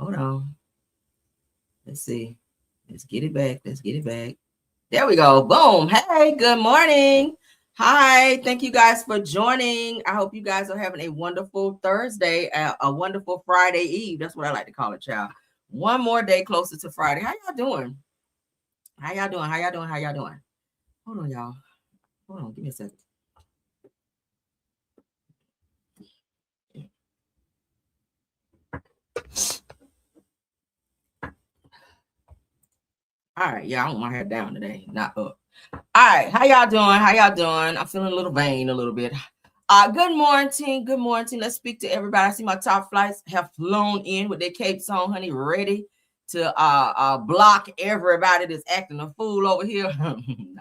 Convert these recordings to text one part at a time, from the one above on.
Hold on. Let's see. Let's get it back. Let's get it back. There we go. Boom. Hey, good morning. Hi. Thank you guys for joining. I hope you guys are having a wonderful Thursday, a wonderful Friday Eve. That's what I like to call it, child. One more day closer to Friday. How y'all doing? How y'all doing? How y'all doing? How y'all doing? Hold on, y'all. Hold on. Give me a second. All right, yeah, I want my hair down today, not up. All right, how y'all doing? How y'all doing? I'm feeling a little vain a little bit. Good morning. Good morning. Let's speak to everybody. I see my top flights have flown in with their capes on, honey, ready to block everybody that's acting a fool over here. Now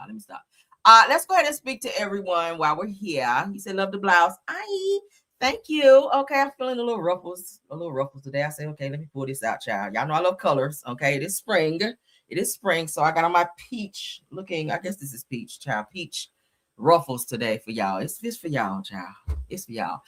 let me stop. Let's go ahead and speak to everyone while we're here. He said, love the blouse. Thank you. Okay, I'm feeling a little ruffles today. I say, okay, let me pull this out, child. Y'all know I love colors. Okay, it is spring. It is spring, so I got on my peach looking, I guess this is peach, child, peach ruffles today for y'all. It's for y'all, child. It's for y'all.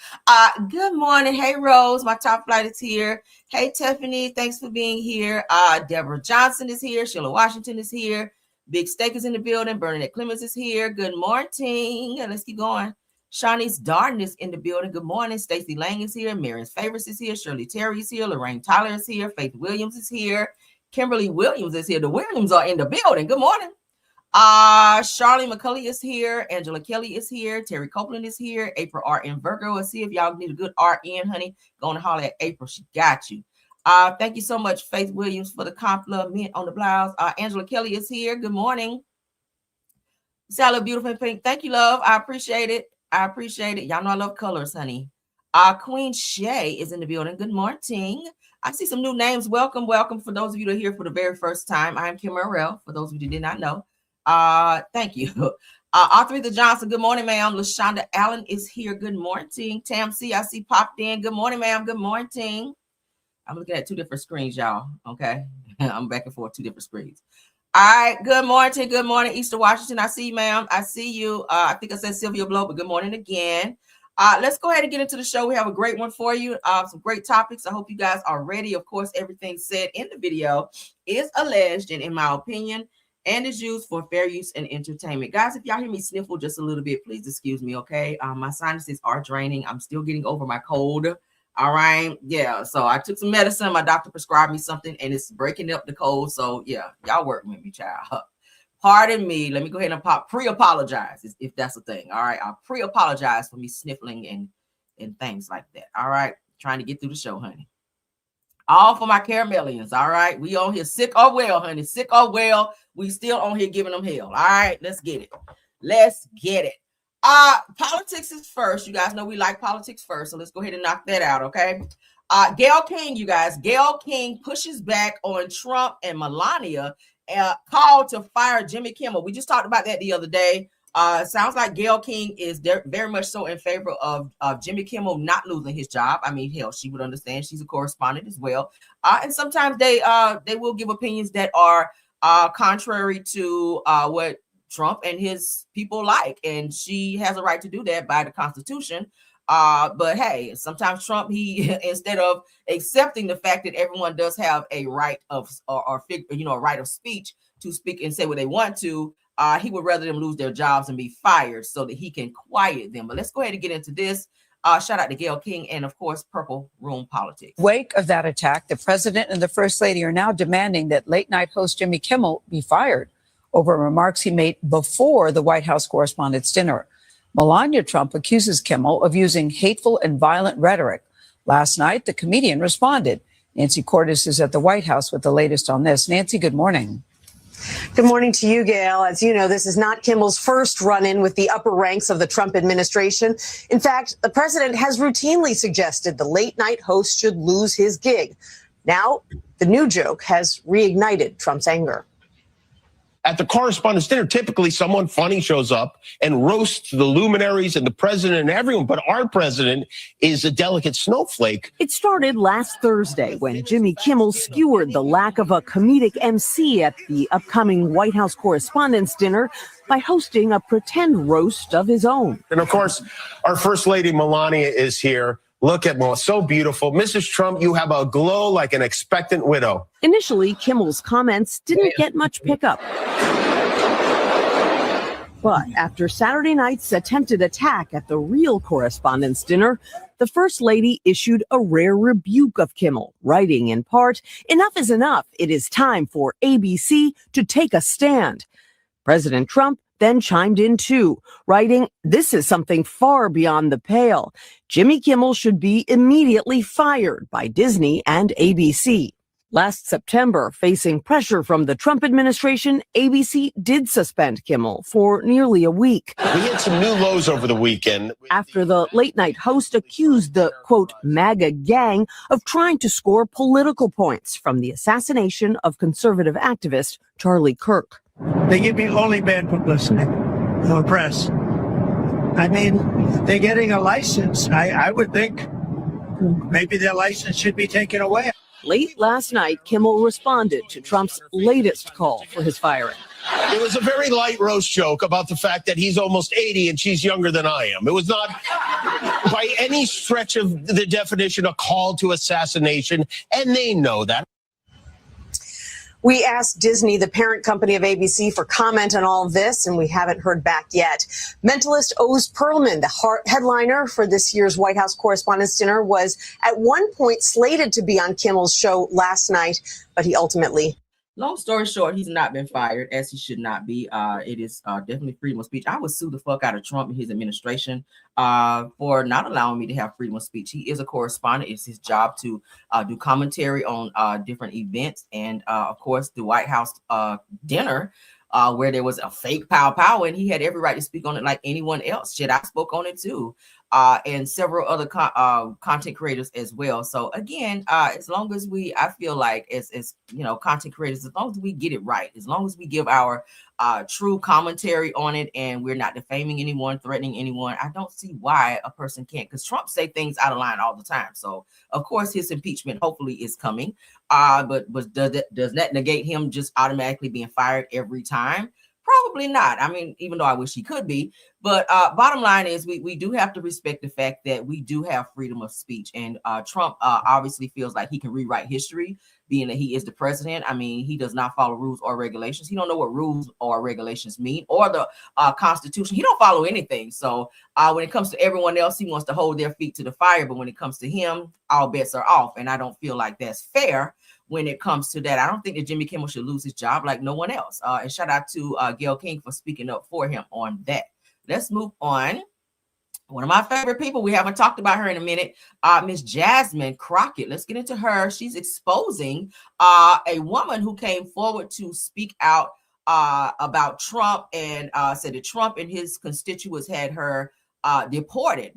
Good morning. Hey, Rose, my top flight is here. Hey, Tiffany, thanks for being here. Deborah Johnson is here. Sheila Washington is here. Big Steak is in the building. Bernadette Clemens is here. Good morning. Let's keep going. Shawnee's Darden is in the building. Good morning. Stacey Lang is here. Marion's Favorites is here. Shirley Terry is here. Lorraine Tyler is here. Faith Williams is here. Kimberly Williams is here. The Williams are in the building. Good morning. Charlie McCulley is here. Angela Kelly is here. Terry Copeland is here. April R.N. Virgo is here. If y'all need a good RN, honey, go on and holler at April. She got you. Thank you so much, Faith Williams, for the compliment on the blouse. Angela Kelly is here. Good morning. Salad, beautiful and pink. Thank you, love. I appreciate it. Y'all know I love colors, honey. Queen Shay is in the building. Good morning. I see some new names. Welcome. For those of you that are here for the very first time, I'm Kim Morrell. For those of you who did not know, thank you. Arthur Johnson, good morning, ma'am. LaShonda Allen is here. Good morning. Tam C, I see popped in. Good morning, ma'am. Good morning. I'm looking at two different screens, y'all. Okay. I'm back and forth, two different screens. All right. Good morning. Good morning, Easter Washington. I see you, ma'am. I see you. I think I said Sylvia Blow, but good morning again. Let's go ahead and get into the show. We have a great one for you. Some great topics. I hope you guys are ready. Of course, everything said in the video is alleged and, in my opinion, and is used for fair use and entertainment. Guys, if y'all hear me sniffle just a little bit, please excuse me, okay? My sinuses are draining. I'm still getting over my cold. All right. Yeah. So I took some medicine. My doctor prescribed me something, and it's breaking up the cold. So, yeah, y'all work with me, child. Pardon me. Let me go ahead and pre-apologize if that's a thing. All right. I'll pre-apologize for me sniffling and things like that. All right. Trying to get through the show, honey. All for my caramellians. All right. We on here sick or well, honey. Sick or well. We still on here giving them hell. All right. Let's get it. Politics is first. You guys know we like politics first. So let's go ahead and knock that out. Okay. Gayle King, you guys. Gayle King pushes back on Trump and Melania. Called to fire Jimmy Kimmel. We just talked about that the other day. Sounds like Gayle King is very much so in favor of Jimmy Kimmel not losing his job. I mean, hell, she would understand. She's a correspondent as well. And sometimes they will give opinions that are contrary to what Trump and his people like. And she has a right to do that by the Constitution. But hey, sometimes Trump, he instead of accepting the fact that everyone does have a right of a right of speech to speak and say what they want to, he would rather them lose their jobs and be fired so that he can quiet them. But let's go ahead and get into this. Shout out to Gayle King and, of course, Purple Room Politics. Wake of that attack, the president and the first lady are now demanding that late night host Jimmy Kimmel be fired over remarks he made before the White House Correspondents' Dinner. Melania Trump accuses Kimmel of using hateful and violent rhetoric. Last night, the comedian responded. Nancy Cordes is at the White House with the latest on this. Nancy, good morning. Good morning to you, Gail. As you know, this is not Kimmel's first run-in with the upper ranks of the Trump administration. In fact, the president has routinely suggested the late-night host should lose his gig. Now, the new joke has reignited Trump's anger. At the Correspondents' Dinner, typically someone funny shows up and roasts the luminaries and the president and everyone. But our president is a delicate snowflake. It started last Thursday when Jimmy Kimmel skewered the lack of a comedic MC at the upcoming White House Correspondents' Dinner by hosting a pretend roast of his own. And of course, our First Lady Melania is here. Look at Mo, so beautiful. Mrs. Trump, you have a glow like an expectant widow. Initially, Kimmel's comments didn't get much pickup. But after Saturday night's attempted attack at the real Correspondents' Dinner, the First Lady issued a rare rebuke of Kimmel, writing in part, "Enough is enough. It is time for ABC to take a stand." President Trump then chimed in too, writing, "This is something far beyond the pale. Jimmy Kimmel should be immediately fired by Disney and ABC." Last September, facing pressure from the Trump administration, ABC did suspend Kimmel for nearly a week. We had some new lows over the weekend. After the late-night host accused the, quote, MAGA gang of trying to score political points from the assassination of conservative activist Charlie Kirk. They give me only bad publicity, no press. I mean, they're getting a license. I would think maybe their license should be taken away. Late last night, Kimmel responded to Trump's latest call for his firing. It was a very light roast joke about the fact that he's almost 80 and she's younger than I am. It was not by any stretch of the definition a call to assassination, and they know that. We asked Disney, the parent company of ABC, for comment on all of this, and we haven't heard back yet. Mentalist Oz Perlman, the headliner for this year's White House Correspondents' Dinner, was at one point slated to be on Kimmel's show last night, but he ultimately... Long story short, he's not been fired, as he should not be. It is definitely freedom of speech. I would sue the fuck out of Trump and his administration for not allowing me to have freedom of speech. He is a correspondent. It's his job to do commentary on different events. And, of course, the White House dinner where there was a fake pow, and he had every right to speak on it like anyone else. Shit, I spoke on it, too. And several other content creators as well. So again, as long as I feel like as you know, content creators, as long as we get it right, as long as we give our true commentary on it, and we're not defaming anyone, threatening anyone, I don't see why a person can't. Because Trump say things out of line all the time. So of course his impeachment hopefully is coming. But does that negate him just automatically being fired every time? Probably not. I mean, even though I wish he could be, but bottom line is we do have to respect the fact that we do have freedom of speech, and Trump obviously feels like he can rewrite history, being that he is the president. I mean, he does not follow rules or regulations. He don't know what rules or regulations mean, or the Constitution. He don't follow anything. So when it comes to everyone else, he wants to hold their feet to the fire. But when it comes to him, all bets are off, and I don't feel like that's fair. When it comes to that, I don't think that Jimmy Kimmel should lose his job like no one else. And shout out to Gayle King for speaking up for him on that. Let's move on. One of my favorite people, we haven't talked about her in a minute, Miss Jasmine Crockett. Let's get into her. She's exposing a woman who came forward to speak out about Trump, and said that Trump and his constituents had her deported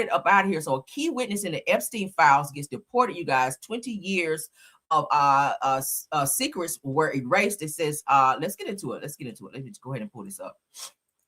up out of here. So a key witness in the Epstein files gets deported, you guys. 20 years of secrets were erased. It says, let's get into it. Let me just go ahead and pull this up.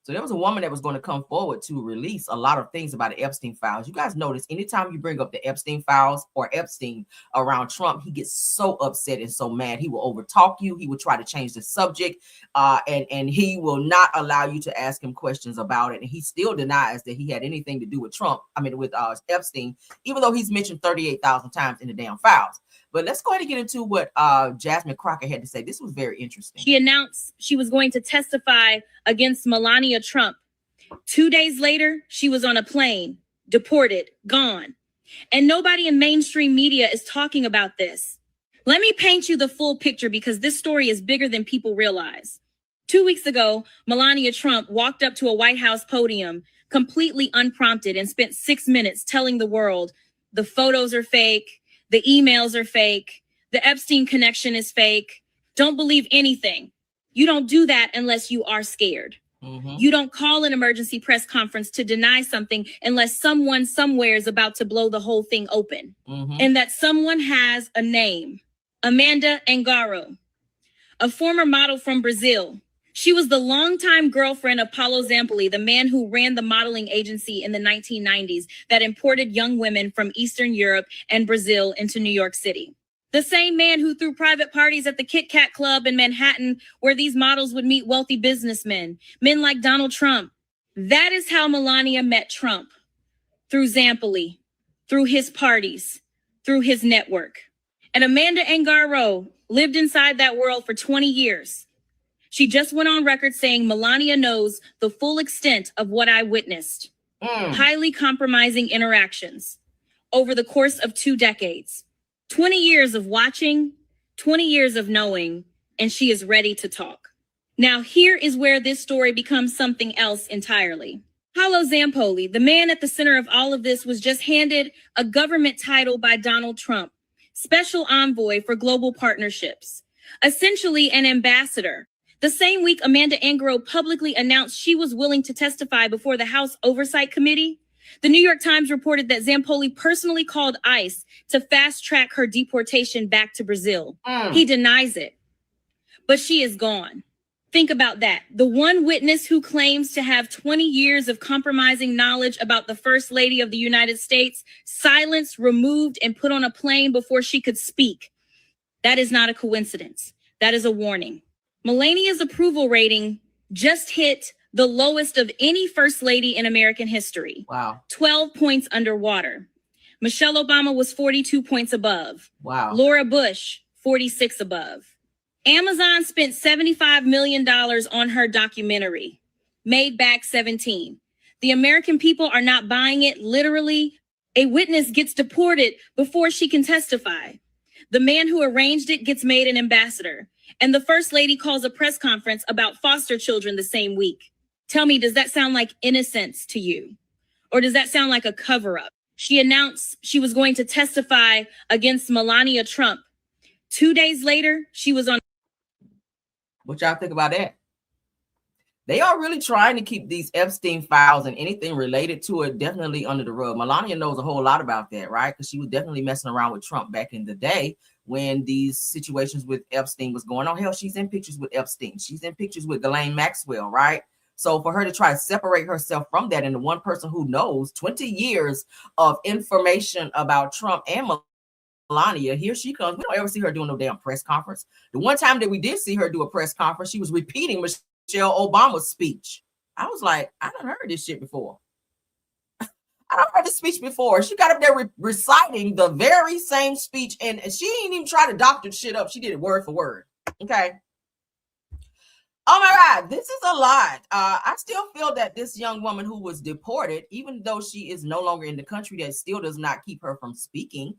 So there was a woman that was going to come forward to release a lot of things about the Epstein files. You guys notice anytime you bring up the Epstein files or Epstein around Trump, he gets so upset and so mad. He will overtalk you. He will try to change the subject, and he will not allow you to ask him questions about it. And he still denies that he had anything to do with with Epstein, even though he's mentioned 38,000 times in the damn files. But let's go ahead and get into what Jasmine Crockett had to say. This was very interesting. She announced she was going to testify against Melania Trump. 2 days later, she was on a plane, deported, gone. And nobody in mainstream media is talking about this. Let me paint you the full picture, because this story is bigger than people realize. 2 weeks ago, Melania Trump walked up to a White House podium completely unprompted and spent 6 minutes telling the world the photos are fake, the emails are fake, the Epstein connection is fake. Don't believe anything. You don't do that unless you are scared. Mm-hmm. You don't call an emergency press conference to deny something unless someone somewhere is about to blow the whole thing open. Mm-hmm. And that someone has a name. Amanda Angaro, a former model from Brazil. She was the longtime girlfriend of Paulo Zampoli, the man who ran the modeling agency in the 1990s that imported young women from Eastern Europe and Brazil into New York City. The same man who threw private parties at the Kit Kat Club in Manhattan, where these models would meet wealthy businessmen, men like Donald Trump. That is how Melania met Trump, through Zampoli. through his parties, through his network. And Amanda Angaro lived inside that world for 20 years. She just went on record saying Melania knows the full extent of what I witnessed. Highly compromising interactions over the course of 2 decades. 20 years of watching, 20 years of knowing, and she is ready to talk. Now, here is where this story becomes something else entirely. Paolo Zampoli, the man at the center of all of this, was just handed a government title by Donald Trump, Special Envoy for Global Partnerships, essentially an ambassador. The same week, Amanda Angaro publicly announced she was willing to testify before the House Oversight Committee. The New York Times reported that Zampoli personally called ICE to fast track her deportation back to Brazil. He denies it, but she is gone. Think about that. The one witness who claims to have 20 years of compromising knowledge about the First Lady of the United States, silenced, removed, and put on a plane before she could speak. That is not a coincidence. That is a warning. Melania's approval rating just hit the lowest of any First Lady in American history. Wow. 12 points underwater. Michelle Obama was 42 points above. Wow. Laura Bush, 46 above. Amazon spent $75 million on her documentary, Made Back 17. The American people are not buying it. Literally, a witness gets deported before she can testify. The man who arranged it gets made an ambassador. And the First Lady calls a press conference about foster children the same week. Tell me, does that sound like innocence to you? Or does that sound like a cover-up? She announced she was going to testify against Melania Trump. 2 days later, she was on. What y'all think about that? They are really trying to keep these Epstein files and anything related to it definitely under the rug. Melania knows a whole lot about that, right? Because she was definitely messing around with Trump back in the day when these situations with Epstein was going on. Hell, she's in pictures with Epstein. She's in pictures with Ghislaine Maxwell, right? So for her to try to separate herself from that, and the one person who knows 20 years of information about Trump and Melania, here she comes. We don't ever see her doing no damn press conference. The one time that we did see her do a press conference, she was repeating Michelle Obama's speech. I was like, I done heard this shit before. I done heard this speech before. She got up there reciting the very same speech, and she didn't even try to doctor shit up. She did it word for word. Okay. Oh my God, this is a lot. I still feel that this young woman who was deported, even though she is no longer in the country, that still does not keep her from speaking.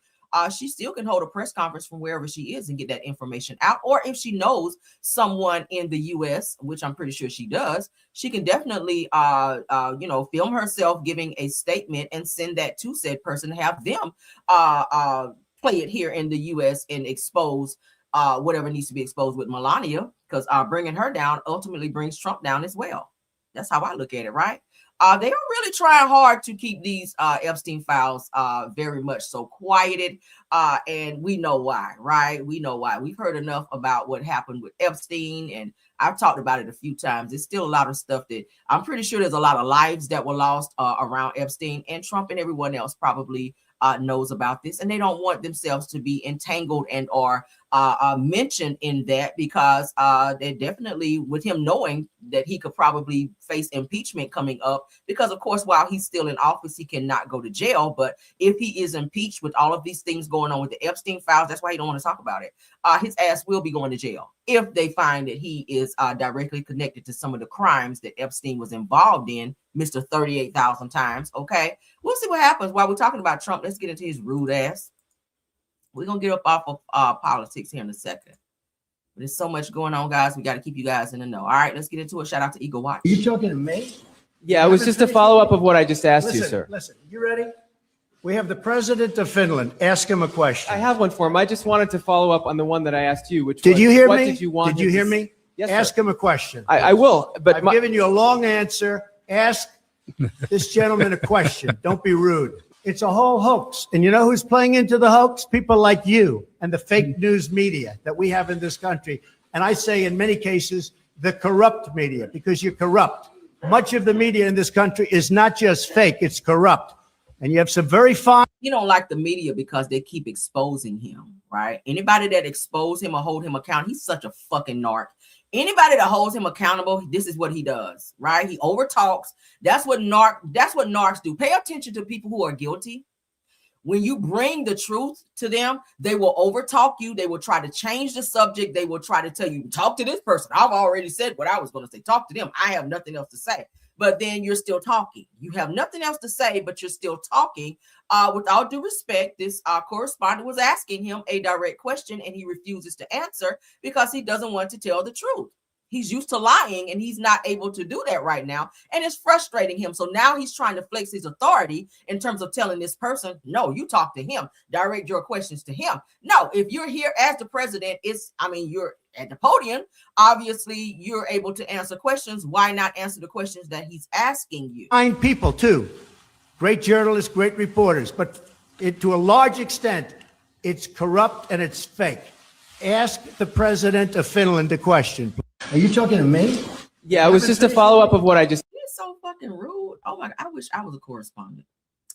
She still can hold a press conference from wherever she is and get that information out. Or if she knows someone in the U.S., which I'm pretty sure she does, she can definitely, film herself giving a statement and send that to said person, have them play it here in the U.S. and expose whatever needs to be exposed with Melania, because bringing her down ultimately brings Trump down as well. That's how I look at it, right? They are really trying hard to keep these Epstein files very much so quieted. And we know why, right? We know why. We've heard enough about what happened with Epstein, and I've talked about it a few times. There's still a lot of stuff that I'm pretty sure there's a lot of lives that were lost around Epstein, and Trump and everyone else probably knows about this, and they don't want themselves to be entangled and or mentioned in that, because they definitely, with him knowing that he could probably face impeachment coming up, because of course while he's still in office he cannot go to jail, but if he is impeached with all of these things going on with the Epstein files, that's why he don't want to talk about it. His ass will be going to jail if they find that he is directly connected to some of the crimes that Epstein was involved in, Mr. 38,000 times. Okay, we'll see what happens. While we're talking about Trump, let's get into his rude ass. We're gonna get up off of politics here in a second. But there's so much going on, guys. We got to keep you guys in the know. All right, let's get into it. Shout out to Eagle Watch. Are you talking to me? Yeah, it was just a follow-up of what I just asked you, sir. Listen, you ready? We have the president of Finland. Ask him a question. I have one for him. I just wanted to follow up on the one that I asked you, which Did was, you hear what me? did you want Did you him hear to me? Yes, Ask sir. him a question. I will, but I've given you a long answer. Ask this gentleman a question. Don't be rude. It's a whole hoax. And you know who's playing into the hoax? People like you and the fake news media that we have in this country. And I say in many cases, the corrupt media, because you're corrupt. Much of the media in this country is not just fake, it's corrupt. And you have some very fine. You don't like the media because they keep exposing him, right? Anybody that expose him or hold him accountable, he's such a fucking narc. Anybody that holds him accountable, this is what he does, right? He overtalks. That's what narcs do. Pay attention to people who are guilty. When you bring the truth to them, they will overtalk you. They will try to change the subject. They will try to tell you, talk to this person. I've already said what I was going to say. Talk to them. I have nothing else to say. But then you're still talking. You have nothing else to say, but you're still talking. With all due respect, this correspondent was asking him a direct question, and he refuses to answer because he doesn't want to tell the truth. He's used to lying, and he's not able to do that right now, and it's frustrating him. So now he's trying to flex his authority in terms of telling this person, no, you talk to him, direct your questions to him. No, if you're here as the president, you're at the podium. Obviously, you're able to answer questions. Why not answer the questions that he's asking you? Fine people, too. Great journalists, great reporters. But to a large extent, it's corrupt and it's fake. Ask the president of Finland a question. Are you talking to me? Yeah, it was just a follow-up of what I just... He's so fucking rude. Oh my, I wish I was a correspondent.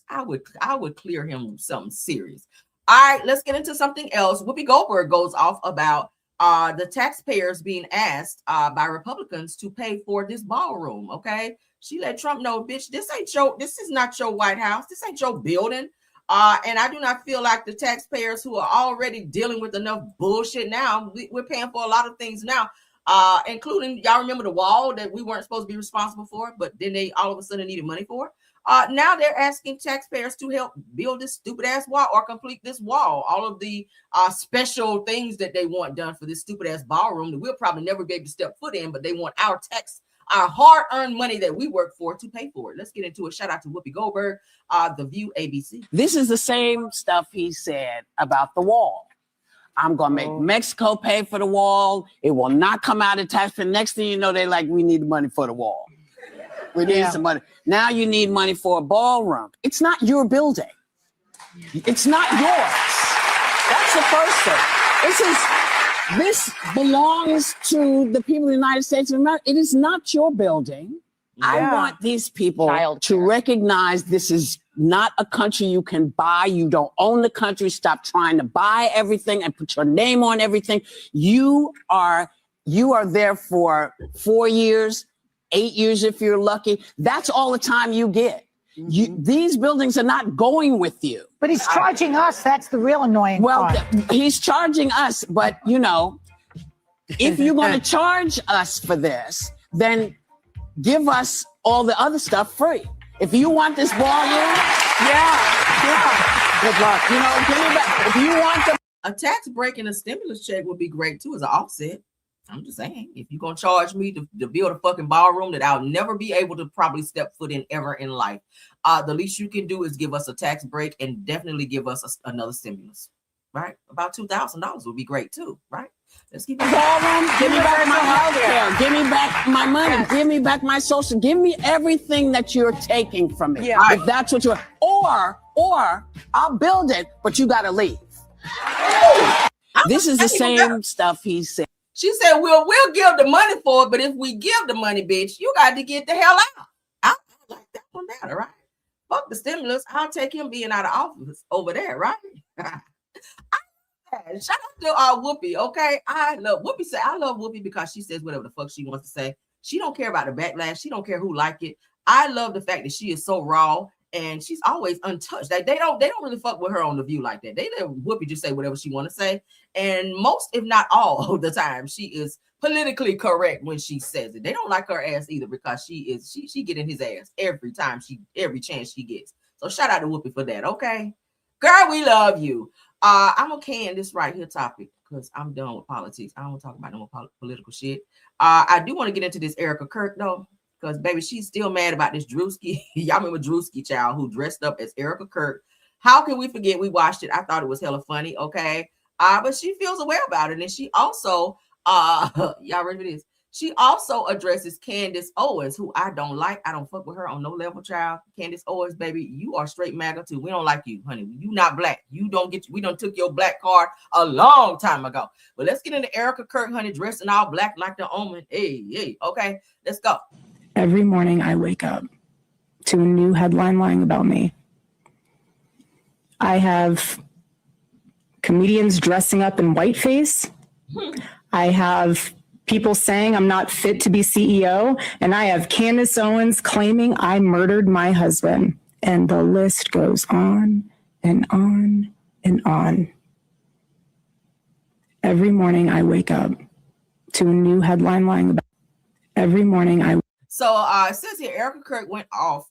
I would clear him with something serious. All right, let's get into something else. Whoopi Goldberg goes off about the taxpayers being asked by Republicans to pay for this ballroom. Okay, she let Trump know, bitch, this is not your White House. This ain't your building. And I do not feel like the taxpayers who are already dealing with enough bullshit now, we're paying for a lot of things now, including, y'all remember the wall that we weren't supposed to be responsible for, but then they all of a sudden needed money for. Now they're asking taxpayers to help build this stupid ass wall or complete this wall. All of the special things that they want done for this stupid ass ballroom that we'll probably never be able to step foot in, but they want our hard-earned money that we work for to pay for it. Let's get into it. Shout out to Whoopi Goldberg, The View, ABC. This is the same stuff he said about the wall. I'm going to make Mexico pay for the wall. It will not come out of tax. The next thing you know, they like, we need money for the wall. We need some money. Now you need money for a ballroom. It's not your building. It's not yours. That's the first thing. This belongs to the people of the United States of America. It is not your building. Yeah. I want these people to recognize this is not a country you can buy. You don't own the country. Stop trying to buy everything and put your name on everything. You are there for 4 years, 8 years if you're lucky. That's all the time you get. These buildings are not going with you. But he's charging us. That's the real annoying part. He's charging us. But, you know, if you're going to charge us for this, then give us all the other stuff free. If you want this volume, good luck. You know, give me back. If you want a tax break and a stimulus check would be great too as an offset. I'm just saying, if you're going to charge me to build a fucking ballroom that I'll never be able to probably step foot in ever in life, the least you can do is give us a tax break and definitely give us another stimulus, right? About $2,000 would be great too, right? Let's keep it ballroom. Give me back my health care. Give me back my money. Yes. Give me back my social. Give me everything that you're taking from me. Yeah. If that's what you're, or I'll build it, but you got to leave. This is the same stuff he said. She said, we'll give the money for it, but if we give the money, bitch, you got to get the hell out. I like that one better, right? Fuck the stimulus. I'll take him being out of office over there, right? Shout out to Whoopi, okay? I love Whoopi because she says whatever the fuck she wants to say. She don't care about the backlash. She don't care who like it. I love the fact that she is so raw and she's always untouched. Like they don't really fuck with her on The View like that. They let Whoopi just say whatever she want to say. And most, if not all the time, she is politically correct when she says it. They don't like her ass either because she get in his ass every chance she gets. So shout out to Whoopi for that, okay? Girl, we love you. I'm okay in this right here topic because I'm done with politics. I don't want to talk about no more political shit. I do want to get into this Erica Kirk though, because baby, she's still mad about this Drewski. Y'all remember Drewski child who dressed up as Erica Kirk? How can we forget? We watched it. I thought it was hella funny. Okay, but she feels aware about it, and she also, y'all ready for this? She also addresses Candace Owens, who I don't like. I don't fuck with her on no level, child. Candace Owens, baby, you are straight MAGA too. We don't like you, honey. You not black. We done took your black card a long time ago. But let's get into Erica Kirk, honey, dressed in all black like the Omen. Hey, okay, let's go. Every morning I wake up to a new headline lying about me. I have comedians dressing up in whiteface. I have people saying I'm not fit to be CEO, and I have Candace Owens claiming I murdered my husband. And the list goes on and on and on. Every morning I wake up to a new headline lying about. Every morning I. So it says here, Erica Kirk went off,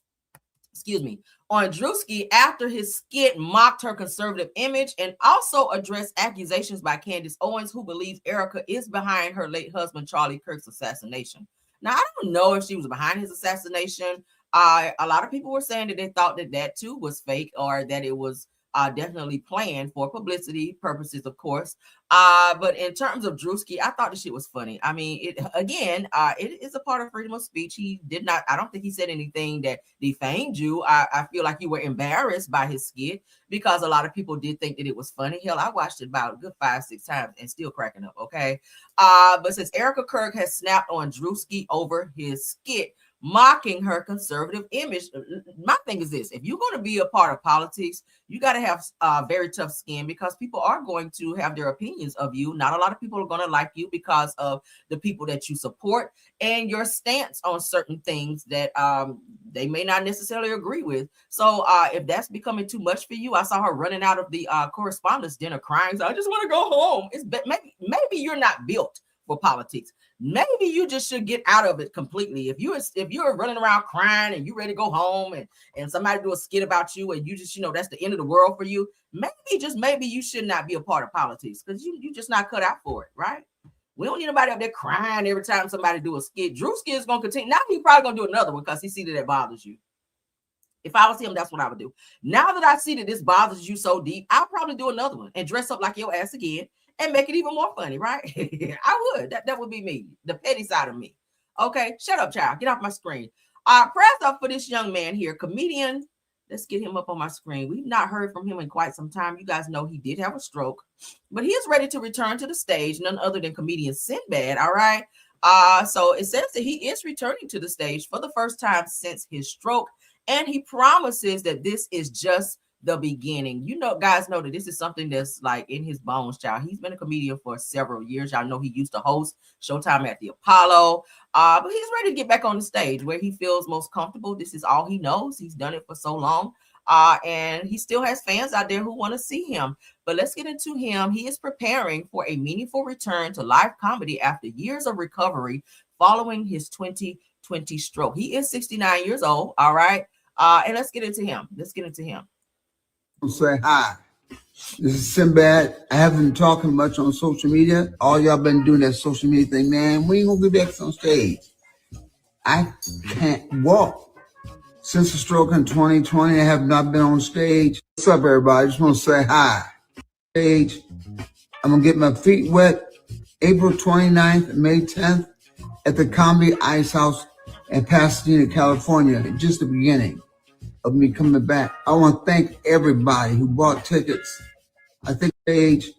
on Drewski after his skit mocked her conservative image and also addressed accusations by Candace Owens, who believes Erica is behind her late husband Charlie Kirk's assassination. Now, I don't know if she was behind his assassination. A lot of people were saying that they thought that too was fake, or that it was definitely planned for publicity purposes, of course. But in terms of Drewski, I thought the shit was funny. I mean, it is a part of freedom of speech. He did not, I don't think he said anything that defamed you. I feel like you were embarrassed by his skit because a lot of people did think that it was funny. Hell, I watched it about a good 5-6 times and still cracking up, okay? But since Erica Kirk has snapped on Drewski over his skit, mocking her conservative image. My thing is this: if you're going to be a part of politics, you got to have very tough skin, because people are going to have their opinions of you. Not a lot of people are going to like you because of the people that you support and your stance on certain things that they may not necessarily agree with. So if that's becoming too much for you, I saw her running out of the correspondence dinner crying. So I just want to go home. Maybe you're not built for politics. Maybe you just should get out of it completely. If you're running around crying and you're ready to go home and somebody do a skit about you and you just, that's the end of the world for you, maybe you should not be a part of politics, because you just not cut out for it, right? We don't need nobody up there crying every time somebody do a skit. Drewski is going to continue. Now he's probably going to do another one because he see that it bothers you. If I was him, that's what I would do. Now that I see that this bothers you so deep, I'll probably do another one and dress up like your ass again and make it even more funny, right? I would. That would be me, the petty side of me. Okay, shut up, child. Get off my screen. Press up for this young man here, comedian. Let's get him up on my screen. We've not heard from him in quite some time. You guys know he did have a stroke, but he is ready to return to the stage, none other than comedian Sinbad, all right? So it says that he is returning to the stage for the first time since his stroke, and he promises that this is just the beginning. Guys know that this is something that's like in his bones, child. He's been a comedian for several years. Y'all know he used to host Showtime at the Apollo, but he's ready to get back on the stage where he feels most comfortable. This is all he knows. He's done it for so long, and he still has fans out there who want to see him. But let's get into him. He is preparing for a meaningful return to live comedy after years of recovery following his 2020 stroke. He is 69 years old, all right? And let's get into him. Say hi. This is Sinbad. I haven't been talking much on social media. All y'all been doing that social media thing, man. We ain't gonna get back on stage. I can't walk. Since the stroke in 2020, I have not been on stage. What's up, everybody? I just want to say hi. Stage. I'm gonna get my feet wet April 29th and May 10th at the Comedy Ice House in Pasadena, California. Just the beginning of me coming back. I want to thank everybody who bought tickets. I think stage.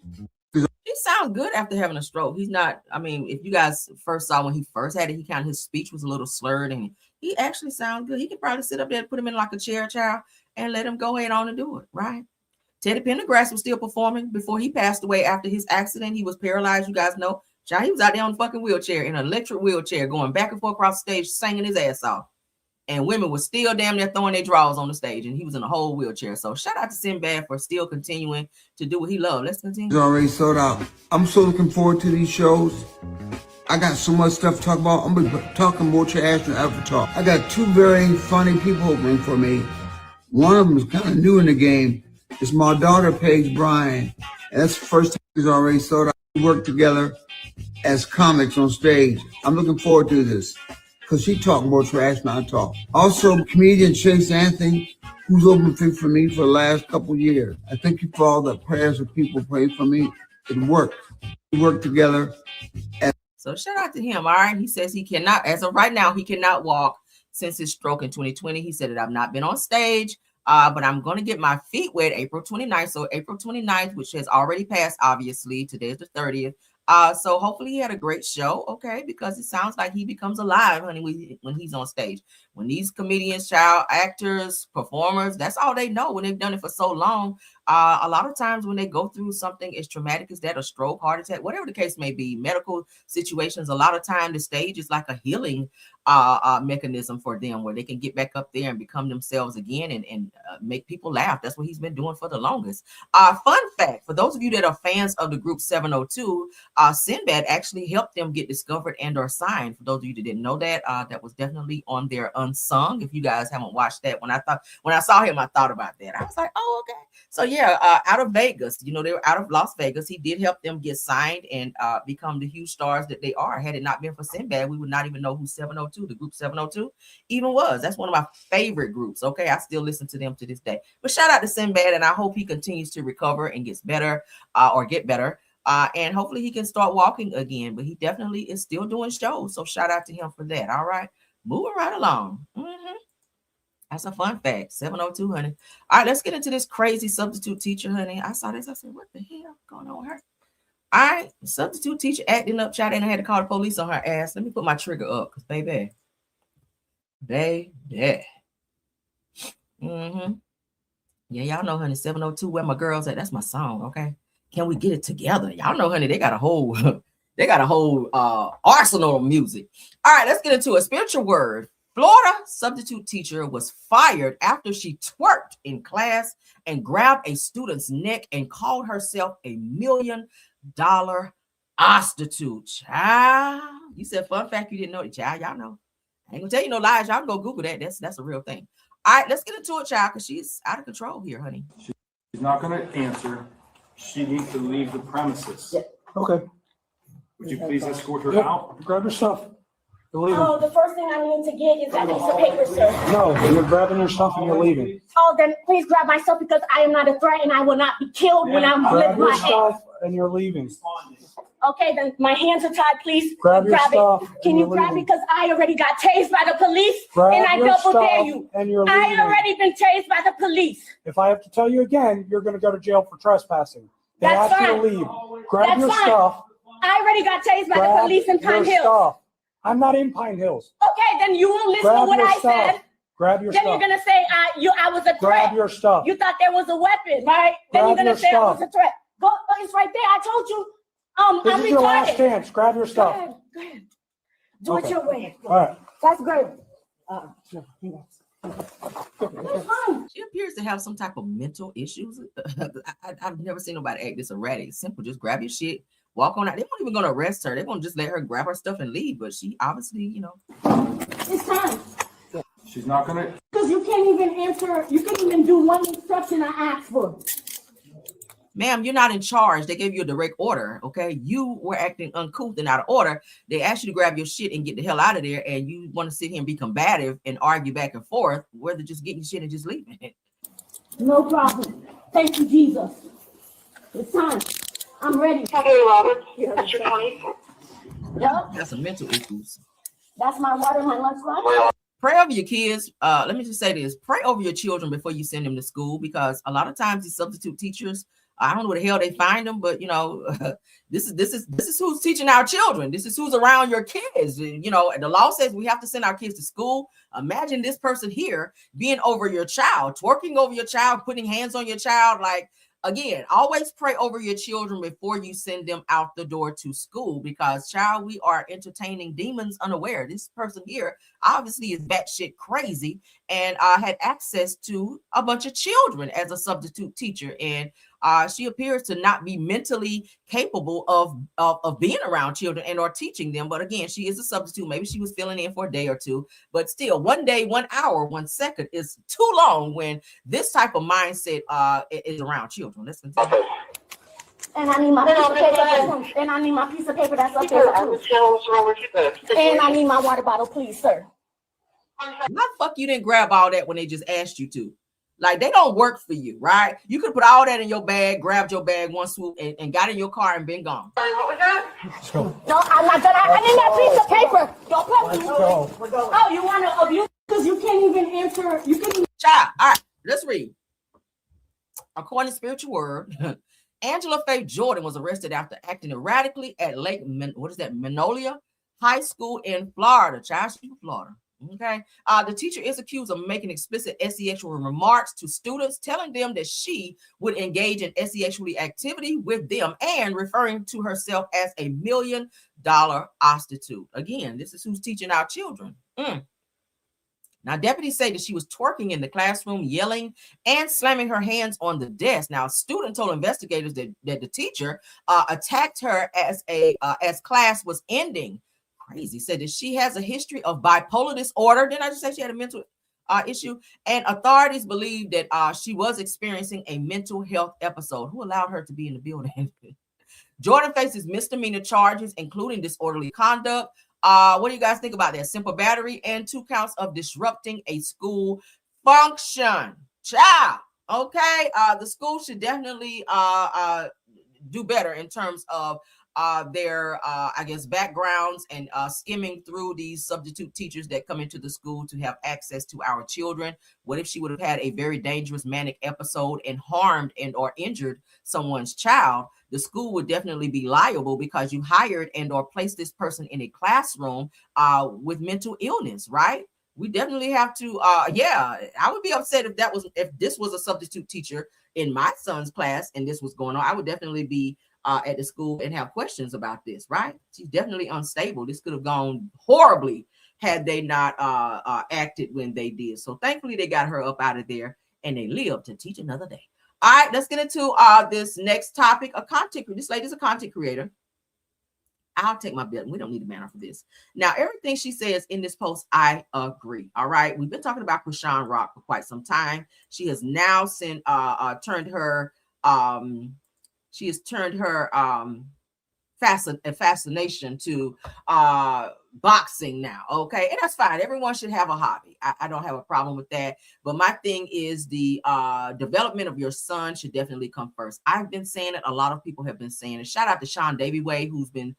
He sounds good after having a stroke. He's not, if you guys first saw when he first had it, his speech was a little slurred, and he actually sounds good. He could probably sit up there and put him in like a chair, child, and let him go ahead on and do it, right? Teddy Pendergrass was still performing before he passed away after his accident. He was paralyzed, you guys know. Child, he was out there on a fucking wheelchair, in an electric wheelchair, going back and forth across the stage, singing his ass off. And women were still damn near throwing their drawers on the stage, and he was in a whole wheelchair. So shout out to Sinbad for still continuing to do what he loved. Let's continue. It's already sold out. I'm so looking forward to these shows. I got so much stuff to talk about. I'm gonna be talking more trash than I ever talk. I got two very funny people opening for me. One of them is kind of new in the game. It's my daughter, Paige Bryan, and that's the first time he's already sold out. We work together as comics on stage. I'm looking forward to this, because she talk more trash than I talk. Also, comedian Chase Anthony, who's opened for me for the last couple of years. I thank you for all the prayers of people praying for me. It worked. We worked together. So shout out to him, all right? He says he cannot, as of right now, he cannot walk since his stroke in 2020. He said that I've not been on stage, but I'm going to get my feet wet April 29th. So April 29th, which has already passed, obviously. Today is the 30th. So hopefully he had a great show, okay? Because it sounds like he becomes alive, honey, when he's on stage. When these comedians, child actors, performers, that's all they know when they've done it for so long. A lot of times when they go through something as traumatic as that, a stroke, heart attack, whatever the case may be, medical situations, a lot of time the stage is like a healing mechanism for them where they can get back up there and become themselves again and make people laugh. That's what he's been doing for the longest. Fun fact, for those of you that are fans of the group 702, Sinbad actually helped them get discovered and or signed. For those of you that didn't know that, that was definitely on their Unsung. If you guys haven't watched that, when I saw him, I thought about that. I was like, oh, okay. So yeah, out of Vegas, they were out of Las Vegas. He did help them get signed and become the huge stars that they are. Had it not been for Sinbad, we would not even know who 702, the group 702, even was. That's one of my favorite groups. Okay, I still listen to them to this day. But shout out to Sinbad, and I hope he continues to recover and gets better or get better. And hopefully he can start walking again. But he definitely is still doing shows. So shout out to him for that. All right, moving right along. That's a fun fact. 702, honey. All right, let's get into this crazy substitute teacher, honey. I saw this. I said, what the hell going on with her? All right, substitute teacher acting up, child, and I had to call the police on her ass. Let me put my trigger up, because baby. Yeah, y'all know, honey, 702, where my girls at? That's my song, okay? Can we get it together? Y'all know, honey, they got a whole arsenal of music. All right, let's get into a spiritual word. Florida substitute teacher was fired after she twerked in class and grabbed a student's neck and called herself a $1 million prostitute. Child, you said fun fact, you didn't know it, child. Y'all know. I ain't gonna tell you no lies. Y'all can go Google that. That's a real thing. All right, let's get into it, child, because she's out of control here, honey. She's not going to answer. She needs to leave the premises. Yeah. Okay. Would you please escort her out? Grab your stuff. Oh, the first thing I need to get is that piece of paper, sir. No, you're grabbing your stuff and you're leaving. Oh, then please grab my stuff because I am not a threat and I will not be killed when I'm grab with your my stuff hands. and you're leaving. Okay, then my hands are tied. Please grab your stuff. It. Can you grab it? Because I already got tased by the police, grab and I double dare you. And you're leaving. I already been tased by the police. If I have to tell you again, you're going to go to jail for trespassing. They That's ask fine. you to leave. Grab That's your fine. stuff. I already got tased by the police in Pine Hills. Stuff. I'm not in Pine Hills. Okay, then you won't listen to what I said. Grab your then stuff. You're gonna say I was a threat. Grab your stuff. You thought there was a weapon, right? Then you're gonna say I was a threat. Go, it's right there. I told you. This I'm is retarded. your last chance. Grab your stuff. Go ahead. Do it your way. All right. That's great. She appears to have some type of mental issues. I've never seen nobody act this erratic. Simple, just grab your shit, walk on out. They weren't even gonna arrest her. They're gonna just let her grab her stuff and leave. But she obviously, It's time. She's not gonna. Because you can't even answer. You can't even do one instruction I asked for. Ma'am, you're not in charge. They gave you a direct order, okay? You were acting uncouth and out of order. They asked you to grab your shit and get the hell out of there, and you want to sit here and be combative and argue back and forth, rather just getting your shit and just leaving. No problem. Thank you, Jesus. It's time. I'm ready. Okay, Robert. That's your 20. Yep. That's some mental issues. That's my water, my lunch box. Pray over your kids. Let me just say this. Pray over your children before you send them to school, because a lot of times these substitute teachers, I don't know where the hell they find them, but this is who's teaching our children. This is who's around your kids. The law says we have to send our kids to school. Imagine this person here being over your child, twerking over your child, putting hands on your child. Like, again, always pray over your children before you send them out the door to school, because, child, we are entertaining demons unaware. This person here obviously is batshit crazy and had access to a bunch of children as a substitute teacher. And she appears to not be mentally capable of being around children and or teaching them. But again, she is a substitute. Maybe she was filling in for a day or two, but still 1 day, 1 hour, 1 second is too long when this type of mindset is around children. Let's continue. And I need my piece of paper. And I need my piece of paper that's up there too. And I need my water bottle, please, sir. Why the fuck you didn't grab all that when they just asked you to? Like, they don't work for you, right? You could put all that in your bag, grabbed your bag one swoop, and got in your car and been gone. What was that? No, I'm not done. I need that piece of paper. Don't play with me. Oh, you want to abuse? Because you can't even answer. You can't even. Child, all right, let's read. According to Spiritual Word, Angela Faye Jordan was arrested after acting erratically at Magnolia High School in Florida. Child, she's from Florida. Okay. The teacher is accused of making explicit sexual remarks to students, telling them that she would engage in sexual activity with them and referring to herself as a $1 million prostitute. Again, this is who's teaching our children. Now, deputies say that she was twerking in the classroom, yelling and slamming her hands on the desk. Now, a student told investigators that the teacher attacked her as class was ending. Crazy. Said that she has a history of bipolar disorder. Didn't I just say she had a mental issue? And authorities believe that she was experiencing a mental health episode. Who allowed her to be in the building? Jordan faces misdemeanor charges, including disorderly conduct. What do you guys think about that? Simple battery and 2 counts of disrupting a school function. Child. Okay. The school should definitely do better in terms of their backgrounds and skimming through these substitute teachers that come into the school to have access to our children. What if she would have had a very dangerous manic episode and harmed and or injured someone's child? The school would definitely be liable because you hired and or placed this person in a classroom with mental illness, right? We definitely have to, I would be upset if this was a substitute teacher in my son's class and this was going on. I would definitely be at the school and have questions about this, right? She's definitely unstable. This could have gone horribly had they not acted when they did. So thankfully they got her up out of there and they lived to teach another day. All right, let's get into this next topic. This lady's a content creator. I'll take my bet. We don't need a banner for this. Now, everything she says in this post, I agree. All right. We've been talking about Crohn Rock for quite some time. She has now turned her fascination to boxing now. Okay. And that's fine. Everyone should have a hobby. I don't have a problem with that. But my thing is the development of your son should definitely come first. I've been saying it. A lot of people have been saying it. Shout out to Sean Davyway, who's been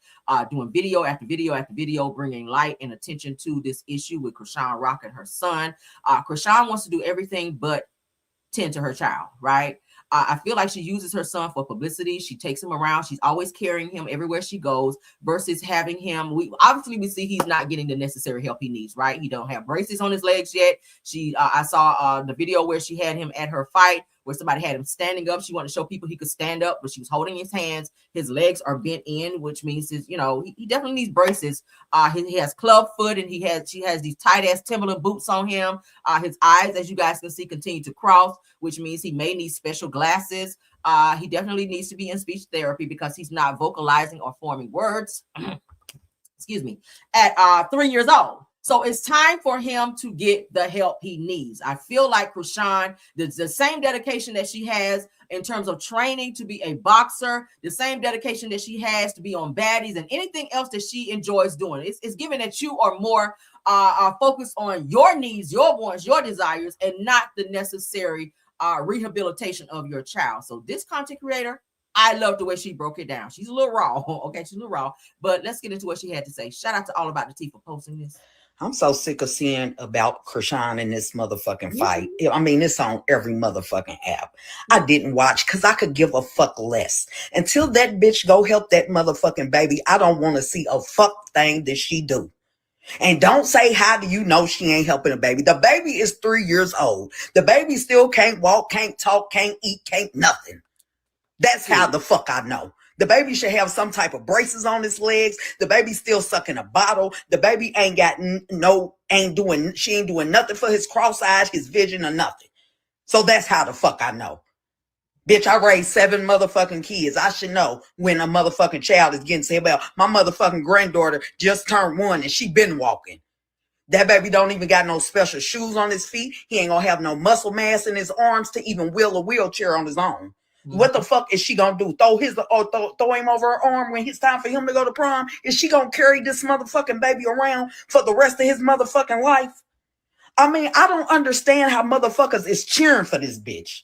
doing video after video after video, bringing light and attention to this issue with Crohn Rock and her son. Crohn wants to do everything but tend to her child, right? I feel like she uses her son for publicity. She takes him around. She's always carrying him everywhere she goes versus having him. We see he's not getting the necessary help he needs, right? He don't have braces on his legs yet. I saw the video where she had him at her fight where somebody had him standing up. She wanted to show people he could stand up, but she was holding his hands. His legs are bent in, which means he definitely needs braces. He has club foot and she has these tight ass Timberland boots on him. His eyes, as you guys can see, continue to cross, which means he may need special glasses. He definitely needs to be in speech therapy because he's not vocalizing or forming words. Excuse me, at 3 years old. So it's time for him to get the help he needs. I feel like Crohn, the same dedication that she has in terms of training to be a boxer, the same dedication that she has to be on baddies and anything else that she enjoys doing. It's given that you are more focused on your needs, your wants, your desires, and not the necessary rehabilitation of your child. So this content creator, I love the way she broke it down. She's a little raw. Okay, she's a little raw, but let's get into what she had to say. Shout out to All About the Tea for posting this. I'm so sick of seeing about Crohn in this motherfucking fight. I mean, it's on every motherfucking app. I didn't watch because I could give a fuck less. Until that bitch go help that motherfucking baby, I don't want to see a fuck thing that she do. And don't say, how do you know she ain't helping a baby? The baby is 3 years old. The baby still can't walk, can't talk, can't eat, can't nothing. That's how the fuck I know. The baby should have some type of braces on his legs. The baby still sucking a bottle. The baby ain't doing nothing for his cross eyes, his vision, or nothing. So that's how the fuck I know. Bitch, I raised 7 motherfucking kids. I should know when a motherfucking child is getting sick. Well, my motherfucking granddaughter just turned 1 and she been walking. That baby don't even got no special shoes on his feet. He ain't gonna have no muscle mass in his arms to even wheel a wheelchair on his own. What the fuck is she gonna do? Throw him over her arm when it's time for him to go to prom? Is she gonna carry this motherfucking baby around for the rest of his motherfucking life? I mean, I don't understand how motherfuckers is cheering for this bitch.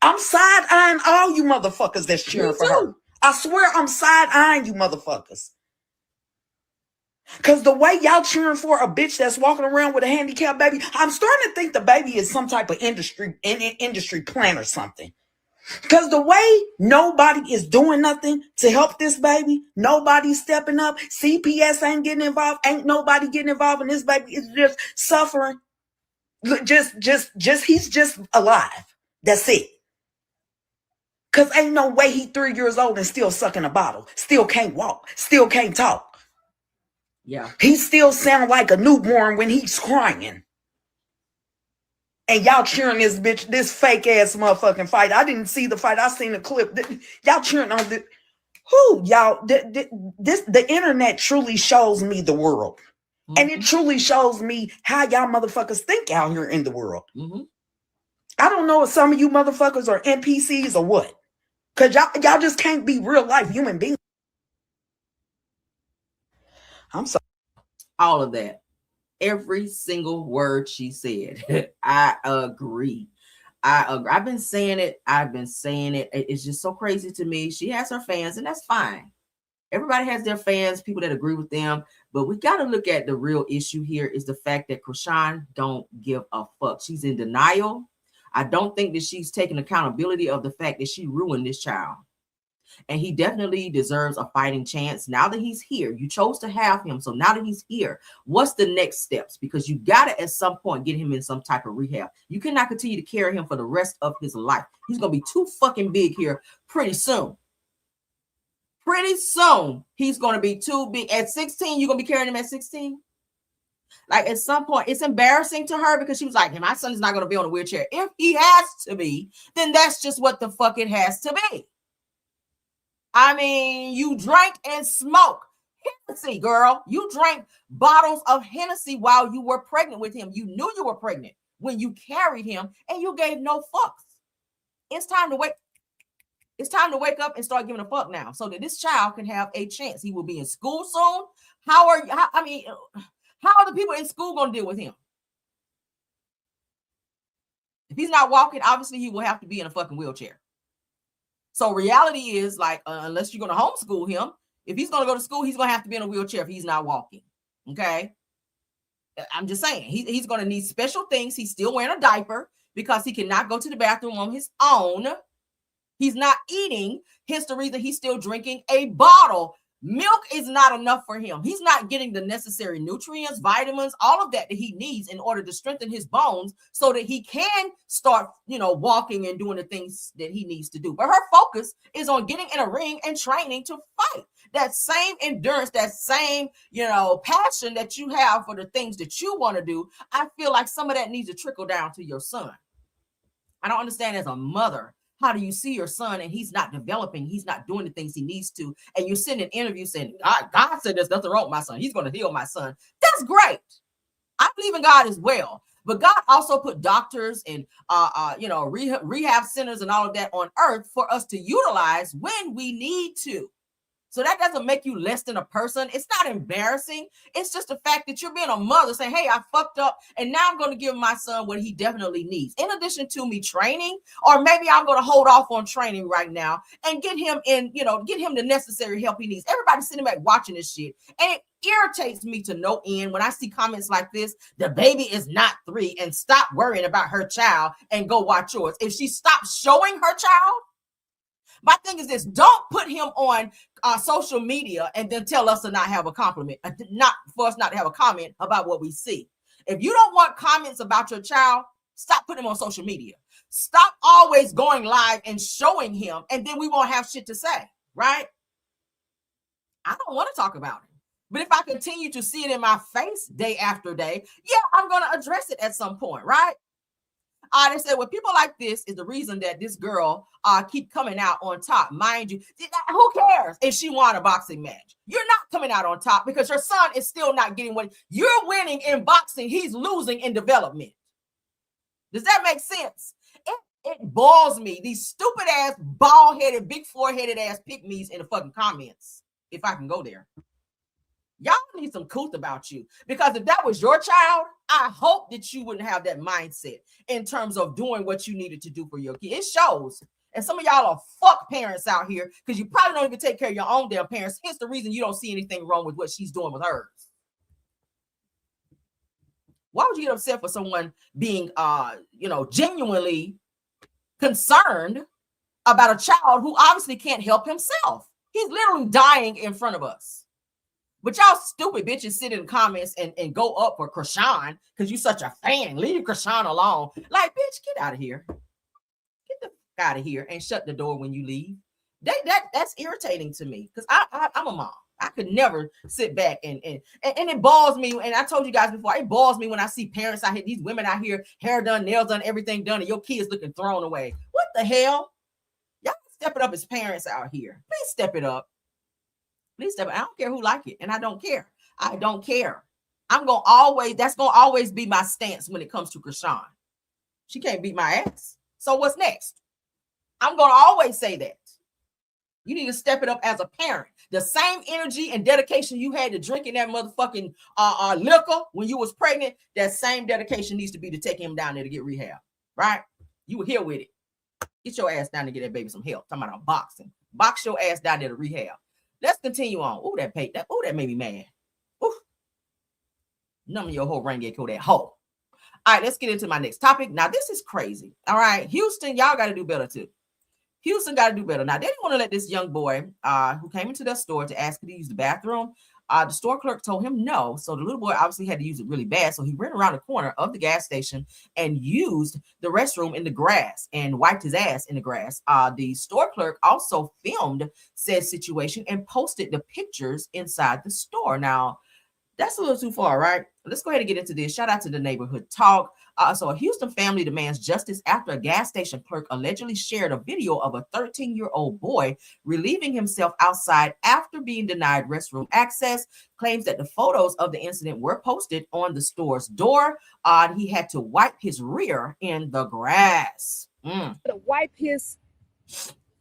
I'm side-eyeing all you motherfuckers that's cheering for her. I swear I'm side-eyeing you motherfuckers. Because the way y'all cheering for a bitch that's walking around with a handicapped baby, I'm starting to think the baby is some type of industry plant or something. Because the way nobody is doing nothing to help this baby, nobody's stepping up, CPS ain't getting involved, ain't nobody getting involved, and this baby is just suffering. He's just alive. That's it. Because ain't no way he 3 years old and still sucking a bottle, still can't walk, still can't talk. Yeah. He still sound like a newborn when he's crying. And y'all cheering this bitch, this fake ass motherfucking fight. I didn't see the fight. I seen the clip. Y'all cheering on the who y'all the internet truly shows me the world. And it truly shows me how y'all motherfuckers think out here in the world. I don't know if some of you motherfuckers are NPCs or what. Cause y'all just can't be real life human beings. I'm sorry. All of that. Every single word she said. I agree. I've been saying it. It's just so crazy to me. She has her fans, and that's fine. Everybody has their fans, people that agree with them. But we got to look at the real issue here is the fact that Crohn don't give a fuck. She's in denial. I don't think that she's taking accountability of the fact that she ruined this child. And he definitely deserves a fighting chance. Now that he's here, you chose to have him. So now that he's here, what's the next steps? Because you got to, at some point, get him in some type of rehab. You cannot continue to carry him for the rest of his life. He's going to be too fucking big here pretty soon. Pretty soon, he's going to be too big. At 16, you're going to be carrying him at 16? Like, at some point, it's embarrassing to her because she was like, hey, my son is not going to be on a wheelchair. If he has to be, then that's just what the fuck it has to be. I mean, you drank and smoked Hennessy, girl. You drank bottles of Hennessy while you were pregnant with him. You knew you were pregnant when you carried him, and you gave no fucks. It's time to wake. It's time to wake up and start giving a fuck now, so that this child can have a chance. He will be in school soon. How are the people in school going to deal with him? If he's not walking, obviously he will have to be in a fucking wheelchair. So reality is, like, unless you're going to homeschool him, if he's going to go to school, he's going to have to be in a wheelchair if he's not walking. Okay? I'm just saying, he's going to need special things. He's still wearing a diaper because he cannot go to the bathroom on his own. He's not eating. Hence the reason he's still drinking a bottle. Milk is not enough for him. He's not getting the necessary nutrients, vitamins, all of that he needs in order to strengthen his bones so that he can start, walking and doing the things that he needs to do. But her focus is on getting in a ring and training to fight. That same endurance, that same, passion that you have for the things that you want to do, I feel like some of that needs to trickle down to your son. I don't understand as a mother, how do you see your son and he's not developing, he's not doing the things he needs to, and you're sitting in interviews saying, God said there's nothing wrong with my son. He's going to heal my son. That's great. I believe in God as well. But God also put doctors and, rehab centers and all of that on earth for us to utilize when we need to. So that doesn't make you less than a person. It's not embarrassing. It's just the fact that you're being a mother saying, hey, I fucked up, and now I'm going to give my son what he definitely needs. In addition to me training, or maybe I'm going to hold off on training right now and get him get him the necessary help he needs. Everybody's sitting back watching this shit, and it irritates me to no end when I see comments like this. The baby is not 3, and stop worrying about her child and go watch yours. If she stops showing her child, my thing is this: don't put him on social media and then tell us to not have a compliment, not for us not to have a comment about what we see. If you don't want comments about your child, stop putting him on social media. Stop always going live and showing him, and then we won't have shit to say, right? I don't want to talk about it. But if I continue to see it in my face day after day, yeah, I'm going to address it at some point, right? They said, well, people like this is the reason that this girl keep coming out on top. Mind you, who cares if she won a boxing match? You're not coming out on top because your son is still not getting what you're winning in boxing. He's losing in development. Does that make sense? It boils me. These stupid ass, bald-headed, big foreheaded ass pick-me's in the fucking comments. If I can go there. Y'all need some couth about you, because if that was your child, I hope that you wouldn't have that mindset in terms of doing what you needed to do for your kid. It shows. And some of y'all are fuck parents out here because you probably don't even take care of your own damn parents. Hence the reason you don't see anything wrong with what she's doing with hers. Why would you get upset for someone being, genuinely concerned about a child who obviously can't help himself? He's literally dying in front of us. But y'all stupid bitches sit in the comments and go up for Crohn because you're such a fan. Leave Crohn alone. Like, bitch, get out of here. Get the fuck out of here and shut the door when you leave. That's irritating to me because I'm a mom. I could never sit back and it balls me. And I told you guys before, it balls me when I see parents out here, these women out here, hair done, nails done, everything done, and your kids looking thrown away. What the hell? Y'all step it up as parents out here. Please step it up. Please step it. I don't care who like it, and I don't care. I don't care. That's gonna always be my stance when it comes to Krishan. She can't beat my ass. So what's next? I'm gonna always say that. You need to step it up as a parent. The same energy and dedication you had to drinking that motherfucking liquor when you was pregnant, that same dedication needs to be to take him down there to get rehab, right? You were here with it. Get your ass down to get that baby some help. Talking about boxing. Box your ass down there to rehab. Let's continue on. Ooh, that made me mad. Ooh. None of your whole ring echo that hoe. All right, let's get into my next topic. Now, this is crazy. All right, Houston, y'all got to do better too. Houston got to do better. Now, they didn't want to let this young boy who came into their store to ask to use the bathroom. The store clerk told him no. So the little boy obviously had to use it really bad. So he ran around the corner of the gas station and used the restroom in the grass and wiped his ass in the grass. The store clerk also filmed said situation and posted the pictures inside the store. Now, that's a little too far, right? Let's go ahead and get into this. Shout out to the neighborhood talk. So a Houston family demands justice after a gas station clerk allegedly shared a video of a 13-year-old boy relieving himself outside after being denied restroom access. Claims that the photos of the incident were posted on the store's door. He had to wipe his rear in the grass. To wipe his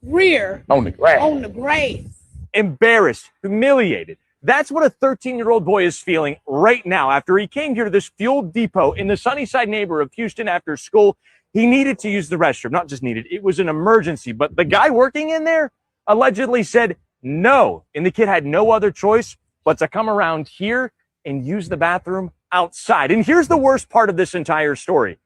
rear on the grass. On the grass. Embarrassed, humiliated. That's what a 13-year-old boy is feeling right now after he came here to this fuel depot in the Sunnyside neighborhood of Houston after school. He needed to use the restroom. Not just needed, it was an emergency. But the guy working in there allegedly said no. And the kid had no other choice but to come around here and use the bathroom outside. And here's the worst part of this entire story.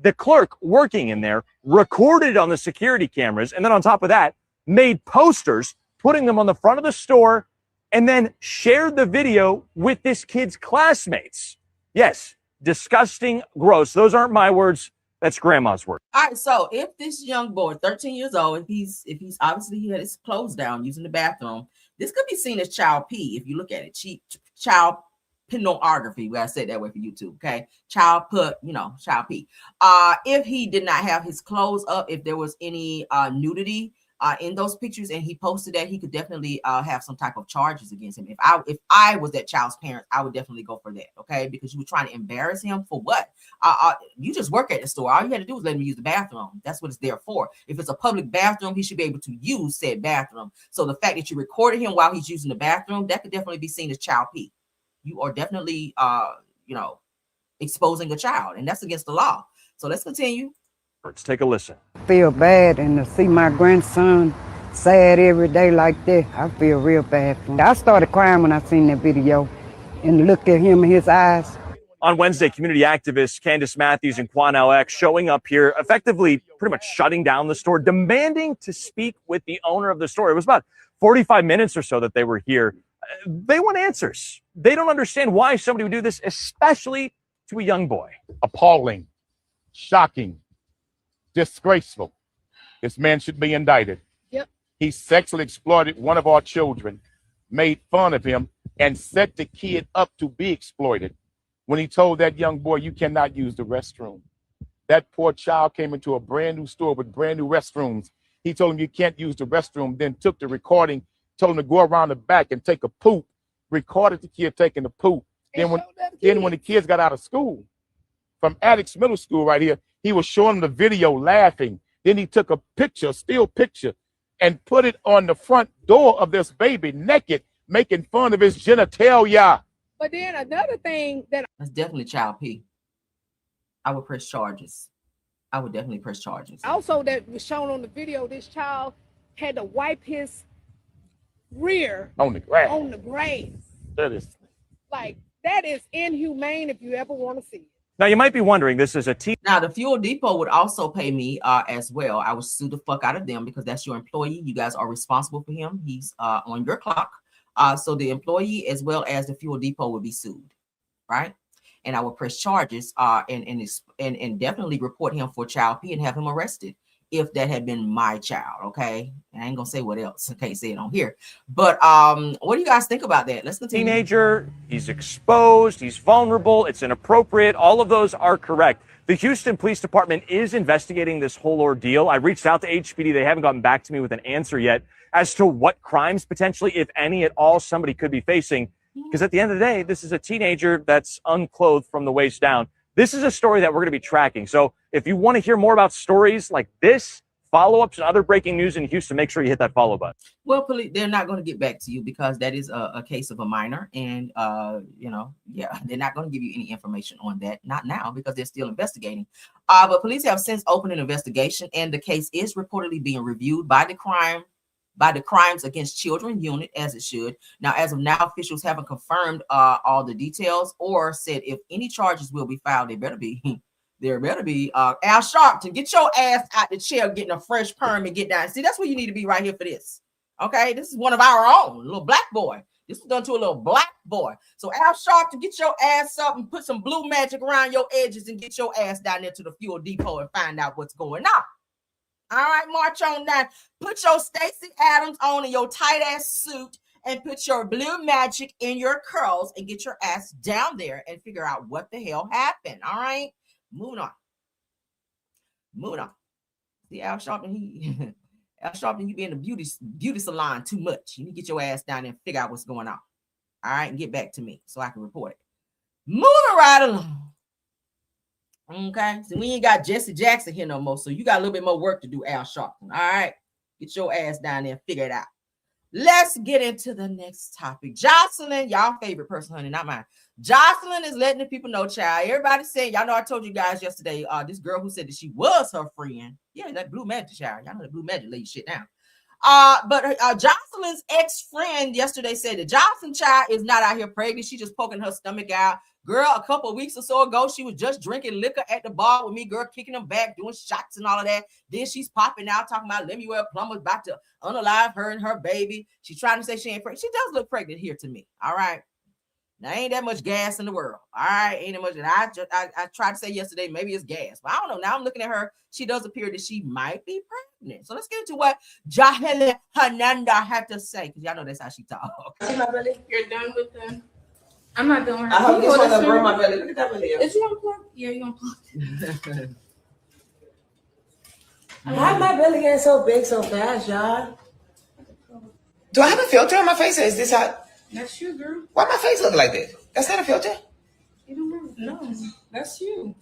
The clerk working in there recorded on the security cameras. And then on top of that, made posters, putting them on the front of the store, and then shared the video with this kid's classmates. Yes, disgusting, gross. Those aren't my words. That's grandma's word. All right, so if this young boy, 13 years old, if he's obviously he had his clothes down using the bathroom, this could be seen as child P if you look at it. Child pornography, where I said that way for YouTube, okay? Child P. If he did not have his clothes up, if there was any nudity in those pictures and he posted that, he could definitely have some type of charges against him. If I was that child's parent, I would definitely go for that, okay? Because you were trying to embarrass him for what? You just work at the store. All you had to do was let him use the bathroom. That's what it's there for. If it's a public bathroom, he should be able to use said bathroom. So the fact that you recorded him while he's using the bathroom, that could definitely be seen as child P. You are definitely, exposing a child, and that's against the law. So let's continue. Let's take a listen. I feel bad, and to see my grandson sad every day like that, I feel real bad. I started crying when I seen that video and looked at him in his eyes. On Wednesday, community activists Candace Matthews and Quan LX showing up here, effectively pretty much shutting down the store, demanding to speak with the owner of the store. It was about 45 minutes or so that they were here. They want answers. They don't understand why somebody would do this, especially to a young boy. Appalling, shocking, disgraceful. This man should be indicted. Yep. He sexually exploited one of our children, made fun of him, and set the kid up to be exploited. When he told that young boy, you cannot use the restroom. That poor child came into a brand new store with brand new restrooms. He told him you can't use the restroom, then took the recording, told him to go around the back and take a poop, recorded the kid taking the poop. Then when the kids got out of school, from Addicts Middle School right here, he was showing them the video laughing. Then he took a picture, a still picture, and put it on the front door of this baby naked, making fun of his genitalia. But then another thing that's definitely child P. I would press charges. I would definitely press charges. Also that was shown on the video, this child had to wipe his rear on the grass. On the grass. That is inhumane if you ever want to see it. Now, you might be wondering, this is a Now, the fuel depot would also pay me as well. I would sue the fuck out of them because that's your employee. You guys are responsible for him. He's on your clock. So the employee as well as the fuel depot would be sued, right? And I would press charges and definitely report him for child P and have him arrested if that had been my child. Okay, I ain't gonna say what else. I can't say it on here. But what do you guys think about that? Let's continue. Teenager, he's exposed, he's vulnerable, it's inappropriate. All of those are correct. The Houston Police Department is investigating this whole ordeal. I reached out to HPD. They haven't gotten back to me with an answer yet as to what crimes potentially, if any at all, somebody could be facing. Because at the end of the day, this is a teenager that's unclothed from the waist down. This is a story that we're going to be tracking. So if you want to hear more about stories like this, follow-ups and other breaking news in Houston, make sure you hit that follow button. Well, police, they're not going to get back to you because that is a case of a minor. And, you know, yeah, they're not going to give you any information on that. Not now because they're still investigating. But police have since opened an investigation and the case is reportedly being reviewed by the Crimes Against Children unit, as it should. Now, as of now, officials haven't confirmed all the details or said if any charges will be filed. There better be Al Sharpton, get your ass out the chair, getting a fresh perm and get down. See, that's where you need to be right here for this. Okay, this is one of our own, little black boy. This was done to a little black boy. So Al Sharpton, get your ass up and put some blue magic around your edges and get your ass down there to the fuel depot and find out what's going on. All right, march on down. Put your Stacey Adams on in your tight ass suit and put your blue magic in your curls and get your ass down there and figure out what the hell happened. All right, moving on. See, Al Sharpton, Al Sharpton, you be in the beauty salon too much. You need to get your ass down there and figure out what's going on. All right, and get back to me so I can report it. Moving right along. Okay, so we ain't got Jesse Jackson here no more, so you got a little bit more work to do, Al Sharpton. All right, get your ass down there and figure it out. Let's get into the next topic. Joselyn, y'all favorite person, honey, not mine. Joselyn is letting the people know, child. Everybody saying, y'all know I told you guys yesterday, this girl who said that she was her friend. Yeah, that blue magic, child. Y'all know the blue magic lay shit down. But Joselyn's ex-friend yesterday said that Joselyn, child, is not out here pregnant. She just poking her stomach out. Girl, a couple of weeks or so ago, she was just drinking liquor at the bar with me, girl, kicking them back, doing shots and all of that. Then she's popping out, talking about Lemuel Plummer's about to unalive her and her baby. She's trying to say she ain't pregnant. She does look pregnant here to me. All right. Now, ain't that much gas in the world. All right. Ain't that much. And I tried to say yesterday, maybe it's gas. But I don't know. Now I'm looking at her. She does appear that she might be pregnant. So let's get into what Joselyn Hernandez had to say. Because y'all know that's how she talks. See my belly? You're done with them. I'm not doing I hope this one burn my belly. Look at that belly. Is you unplugged? Yeah, you unplugged. Why my belly getting so big so fast, y'all? Do I have a filter on my face or is this how? That's you, girl. Why my face look like this? That's not a filter? You don't know. No, that's you.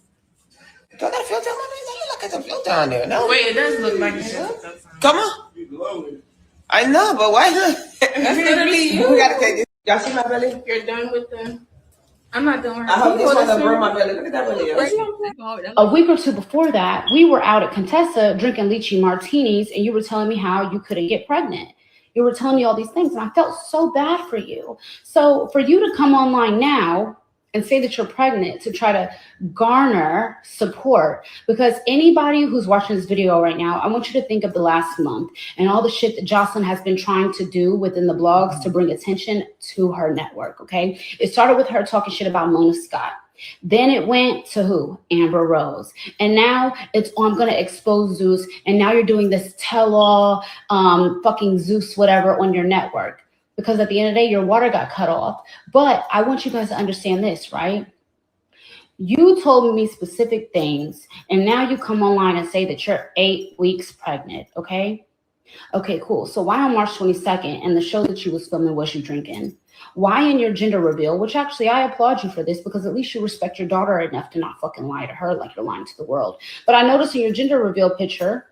Do I got a filter on my face? I look like there's a filter on there. No. Wait, it does look like it. Come on. I know, but why not? That's literally you. We gotta take this. Y'all see my belly? You're done with them. I'm not doing. I hope this one doesn't burn my belly. Look at that belly. A week or two before that, we were out at Contessa drinking lychee martinis, and you were telling me how you couldn't get pregnant. You were telling me all these things, and I felt so bad for you. So for you to come online now and say that you're pregnant to try to garner support, because anybody who's watching this video right now, I want you to think of the last month and all the shit that Joselyn has been trying to do within the blogs to bring attention to her network, okay? It started with her talking shit about Mona Scott. Then it went to who? Amber Rose. And now it's, oh, I'm going to expose Zeus. And now you're doing this tell-all fucking Zeus whatever on your network. Because at the end of the day, your water got cut off. But I want you guys to understand this, right? You told me specific things, and now you come online and say that you're 8 weeks pregnant, okay? Okay, cool. So why on March 22nd, and the show that you was filming, was you drinking? Why in your gender reveal, which actually I applaud you for this, because at least you respect your daughter enough to not fucking lie to her like you're lying to the world. But I noticed in your gender reveal picture,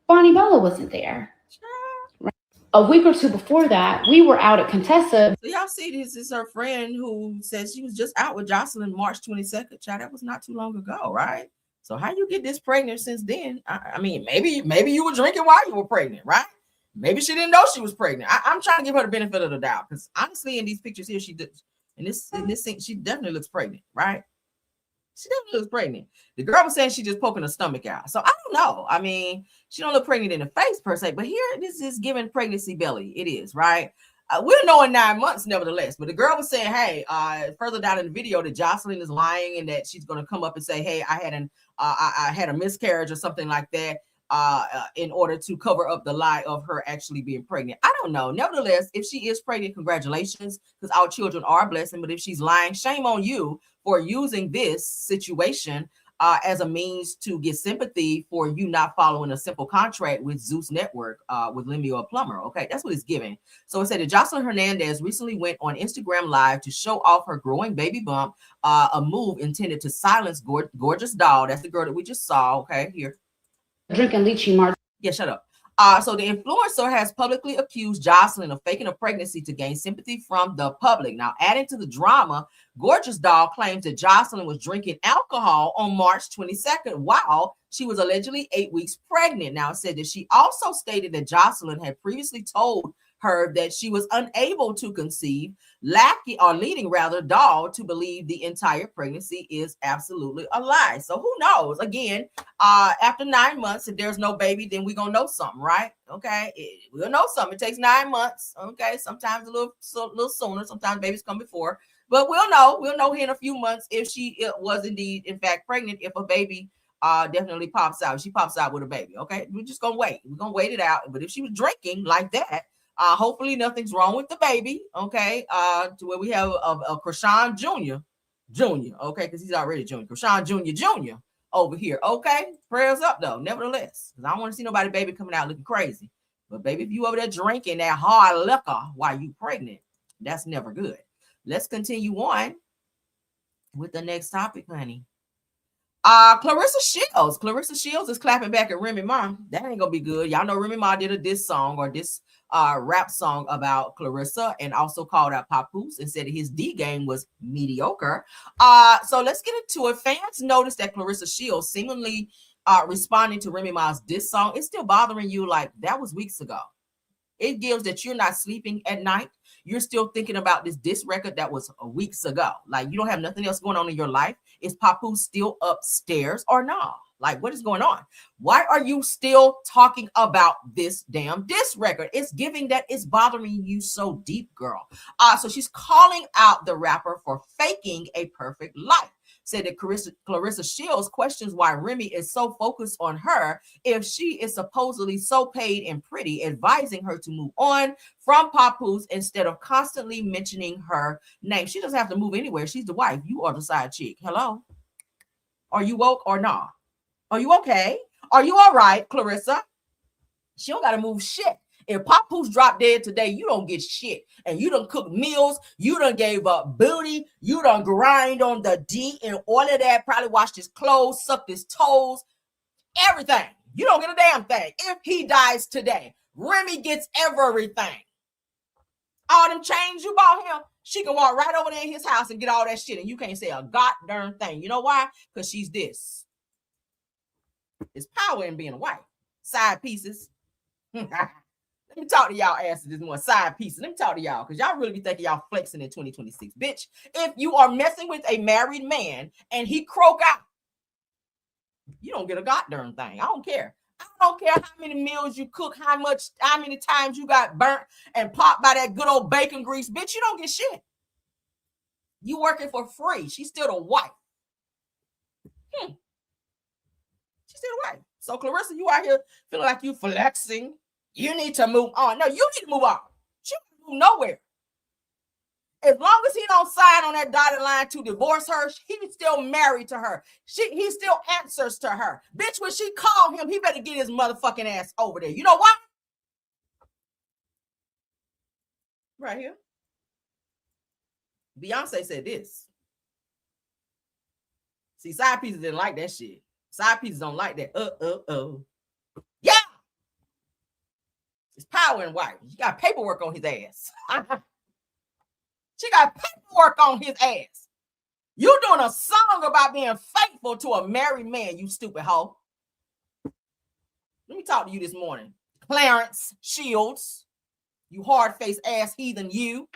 Bonnie Bella wasn't there. A week or two before that, we were out at Contessa. So y'all see, this is her friend who says she was just out with Joselyn March 22nd. Child, that was not too long ago, right? So how you get this pregnant since then? I mean, maybe you were drinking while you were pregnant, right? Maybe she didn't know she was pregnant. I'm trying to give her the benefit of the doubt, because honestly, in these pictures here, she did, in this thing, she definitely looks pregnant, right? She definitely looks pregnant. The girl was saying she just poking her stomach out. So I don't know. I mean, she don't look pregnant in the face per se, but here this is giving pregnancy belly. It is, right? We'll know in 9 months, nevertheless. But the girl was saying, hey, further down in the video, that Joselyn is lying and that she's going to come up and say, hey, I had a miscarriage or something like that. in order to cover up the lie of her actually being pregnant. I don't know. Nevertheless, if she is pregnant, congratulations, because our children are a blessing. But if she's lying, shame on you for using this situation as a means to get sympathy for you not following a simple contract with Zeus Network with Lemuel Plummer. Okay, that's what it's giving. So it said that Joselyn Hernandez recently went on Instagram Live to show off her growing baby bump, a move intended to silence Gorgeous Doll. That's the girl that we just saw. Okay, here. Drinking lychee martini. Yeah, shut up. So the influencer has publicly accused Joselyn of faking a pregnancy to gain sympathy from the public. Now, adding to the drama, Gorgeous Doll claims that Joselyn was drinking alcohol on March 22nd while she was allegedly 8 weeks pregnant. Now, it said that she also stated that Joselyn had previously told her that she was unable to conceive, leading Doll to believe the entire pregnancy is absolutely a lie. So who knows? Again, after 9 months, if there's no baby, then we're gonna know something, right? Okay, we'll know something. It takes 9 months. Okay, sometimes a little sooner. Sometimes babies come before, but we'll know here in a few months if she was indeed in fact pregnant. If a baby definitely pops out, she pops out with a baby. Okay, we're just gonna wait. We're gonna wait it out. But if she was drinking like that, hopefully nothing's wrong with the baby. Okay, to where we have a Crohn Jr., okay, because he's already junior. Crohn Jr. over here. Okay, prayers up though, nevertheless, because I don't want to see nobody baby coming out looking crazy. But baby, if you over there drinking that hard liquor while you pregnant, that's never good. Let's continue on with the next topic, honey. Clarissa Shields is clapping back at Remy Ma. That ain't gonna be good. Y'all know Remy Ma did a diss song or this rap song about Clarissa and also called out Papoose and said that his D game was mediocre. So let's get into it. Fans noticed that Clarissa Shields seemingly responding to Remy Ma's diss song. It's still bothering you like that was weeks ago. It gives that you're not sleeping at night. You're still thinking about this diss record that was weeks ago. Like you don't have nothing else going on in your life. Is Papoose still upstairs or not? Like what is going on? Why are you still talking about this damn diss record? It's giving that it's bothering you so deep, girl. So she's calling out the rapper for faking a perfect life. Said that Clarissa Shields questions why Remy is so focused on her if she is supposedly so paid and pretty, advising her to move on from Papoose instead of constantly mentioning her name. She doesn't have to move anywhere. She's the wife. You are the side chick. Hello? Are you woke or not? Are you okay? Are you all right, Clarissa? She don't got to move shit. If Papoose dropped dead today, you don't get shit. And you done cook meals. You done gave up booty. You done grind on the D and all of that. Probably washed his clothes, sucked his toes, everything. You don't get a damn thing. If he dies today, Remy gets everything. All them chains you bought him, she can walk right over there in his house and get all that shit. And you can't say a goddamn thing. You know why? Because she's this. It's power in being a wife. Side pieces. Let me talk to y'all asses this more. Side pieces. Let me talk to y'all because y'all really be thinking y'all flexing in 2026. Bitch, if you are messing with a married man and he croak out, you don't get a goddamn thing. I don't care. I don't care how many meals you cook, how many times you got burnt and popped by that good old bacon grease. Bitch, you don't get shit. You working for free. She's still the wife. She's still the wife. So Clarissa, you out here feeling like you flexing. You need to move on. No, you need to move on. She don't move nowhere. As long as he don't sign on that dotted line to divorce her, he's still married to her. He still answers to her. Bitch, when she called him, he better get his motherfucking ass over there. You know why? Right here. Beyonce said this. See, side pieces didn't like that shit. Side pieces don't like that. Yeah. It's power in wife. She got paperwork on his ass. She got paperwork on his ass. You doing a song about being faithful to a married man, you stupid hoe. Let me talk to you this morning. Clarence Shields, you hard-faced ass heathen you.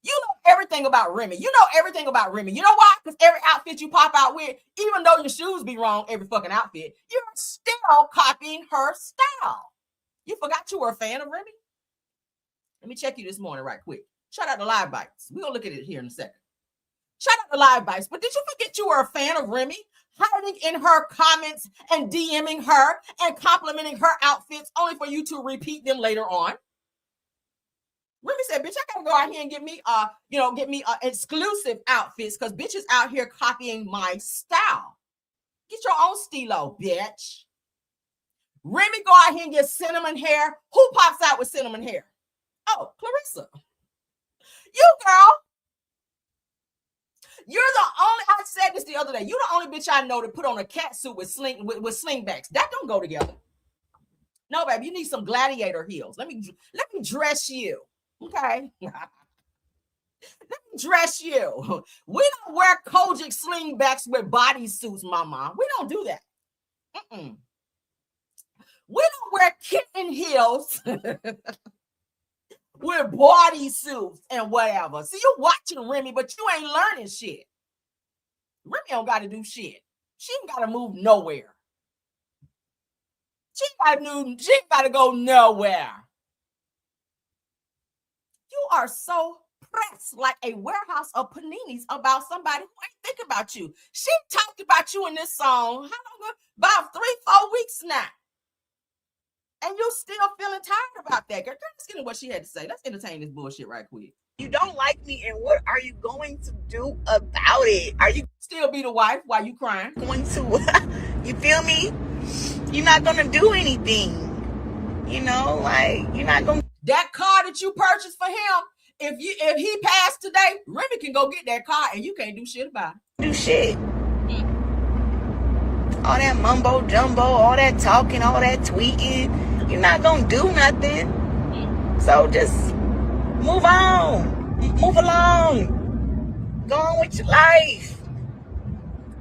You know everything about Remy. You know everything about Remy. You know why? Because every outfit you pop out with, even though your shoes be wrong every fucking outfit, you're still copying her style. You forgot you were a fan of Remy? Let me check you this morning right quick. Shout out to Live Bites. We're going to look at it here in a second. Shout out to Live Bites. But did you forget you were a fan of Remy? hiding in her comments and DMing her and complimenting her outfits only for you to repeat them later on. Remy said, bitch, I gotta go out here and get me exclusive outfits because bitches out here copying my style. Get your own stilo, bitch. Remy go out here and get cinnamon hair. Who pops out with cinnamon hair? Oh, Clarissa. You, girl. You're the only, I said this the other day, you're the only bitch I know to put on a cat suit with slingbacks. That don't go together. No, baby, you need some gladiator heels. Let me dress you. Okay. Let me dress you. We don't wear Kojic slingbacks with bodysuits, mama. We don't do that. Mm-mm. We don't wear kitten heels with bodysuits and whatever. See, you watching Remy, but you ain't learning shit. Remy don't got to do shit. She ain't got to move nowhere. She ain't got to go nowhere. You are so pressed like a warehouse of paninis about somebody who ain't thinking about you. She talked about you in this song, how long ago? About 3-4 weeks now. And you still feeling tired about that. Girl, let's get into what she had to say. Let's entertain this bullshit right quick. You don't like me, and what are you going to do about it? Are you still be the wife while you crying? Going to, you feel me? You're not going to do anything. You know, like, you're not going to. That car that you purchased for him, if he passed today, Remy can go get that car and you can't do shit about it. Do shit. All that mumbo jumbo, all that talking, all that tweeting, you're not gonna do nothing. So just move on, move along, go on with your life.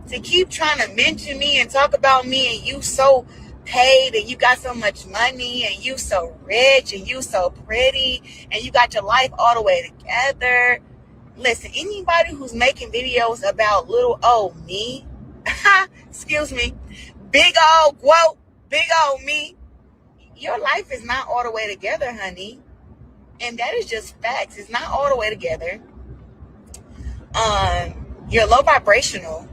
To keep trying to mention me and talk about me and you so paid and you got so much money and you so rich and you so pretty and you got your life all the way together. Listen, anybody who's making videos about little old me, excuse me, big old quote, big old me, your life is not all the way together, honey. And that is just facts. It's not all the way together. You're low vibrational.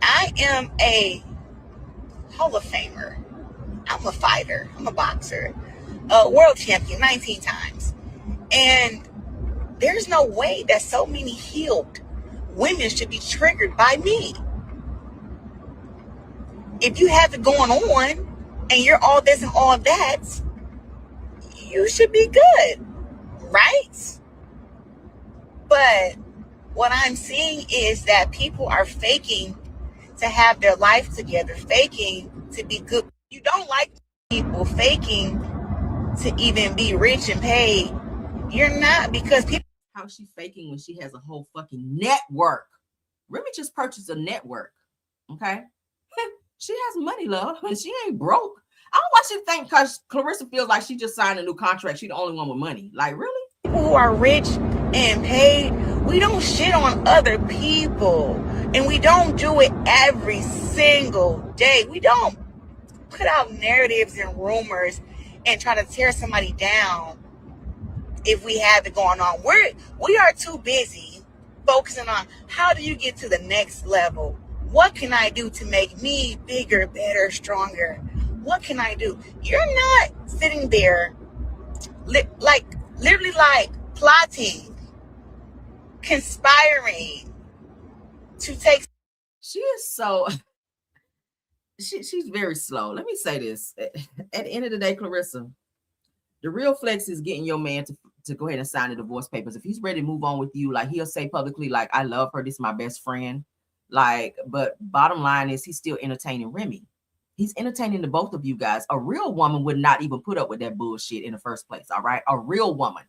I am a Hall of Famer. I'm a fighter. I'm a boxer. World champion 19 times. And there's no way that so many healed women should be triggered by me. If you have it going on and you're all this and all that, you should be good, right? But what I'm seeing is that people are faking to have their life together, faking to be good. You don't like people faking to even be rich and paid. You're not, because people. How's she faking when she has a whole fucking network? Remy just purchased a network, okay? She has money, love, and she ain't broke. I don't know why she think because Clarissa feels like she just signed a new contract. She's the only one with money. Like, really? People who are rich and paid, we don't shit on other people. And we don't do it every single day. We don't put out narratives and rumors and try to tear somebody down if we have it going on. We are too busy focusing on how do you get to the next level? What can I do to make me bigger, better, stronger? What can I do? You're not sitting there literally plotting, conspiring to take. She is so, she's very slow. Let me say this. At the end of the day, Clarissa, the real flex is getting your man to go ahead and sign the divorce papers. If he's ready to move on with you, like he'll say publicly, like, I love her, this is my best friend. Like, but bottom line is he's still entertaining Remy. He's entertaining the both of you guys. A real woman would not even put up with that bullshit in the first place. All right. A real woman.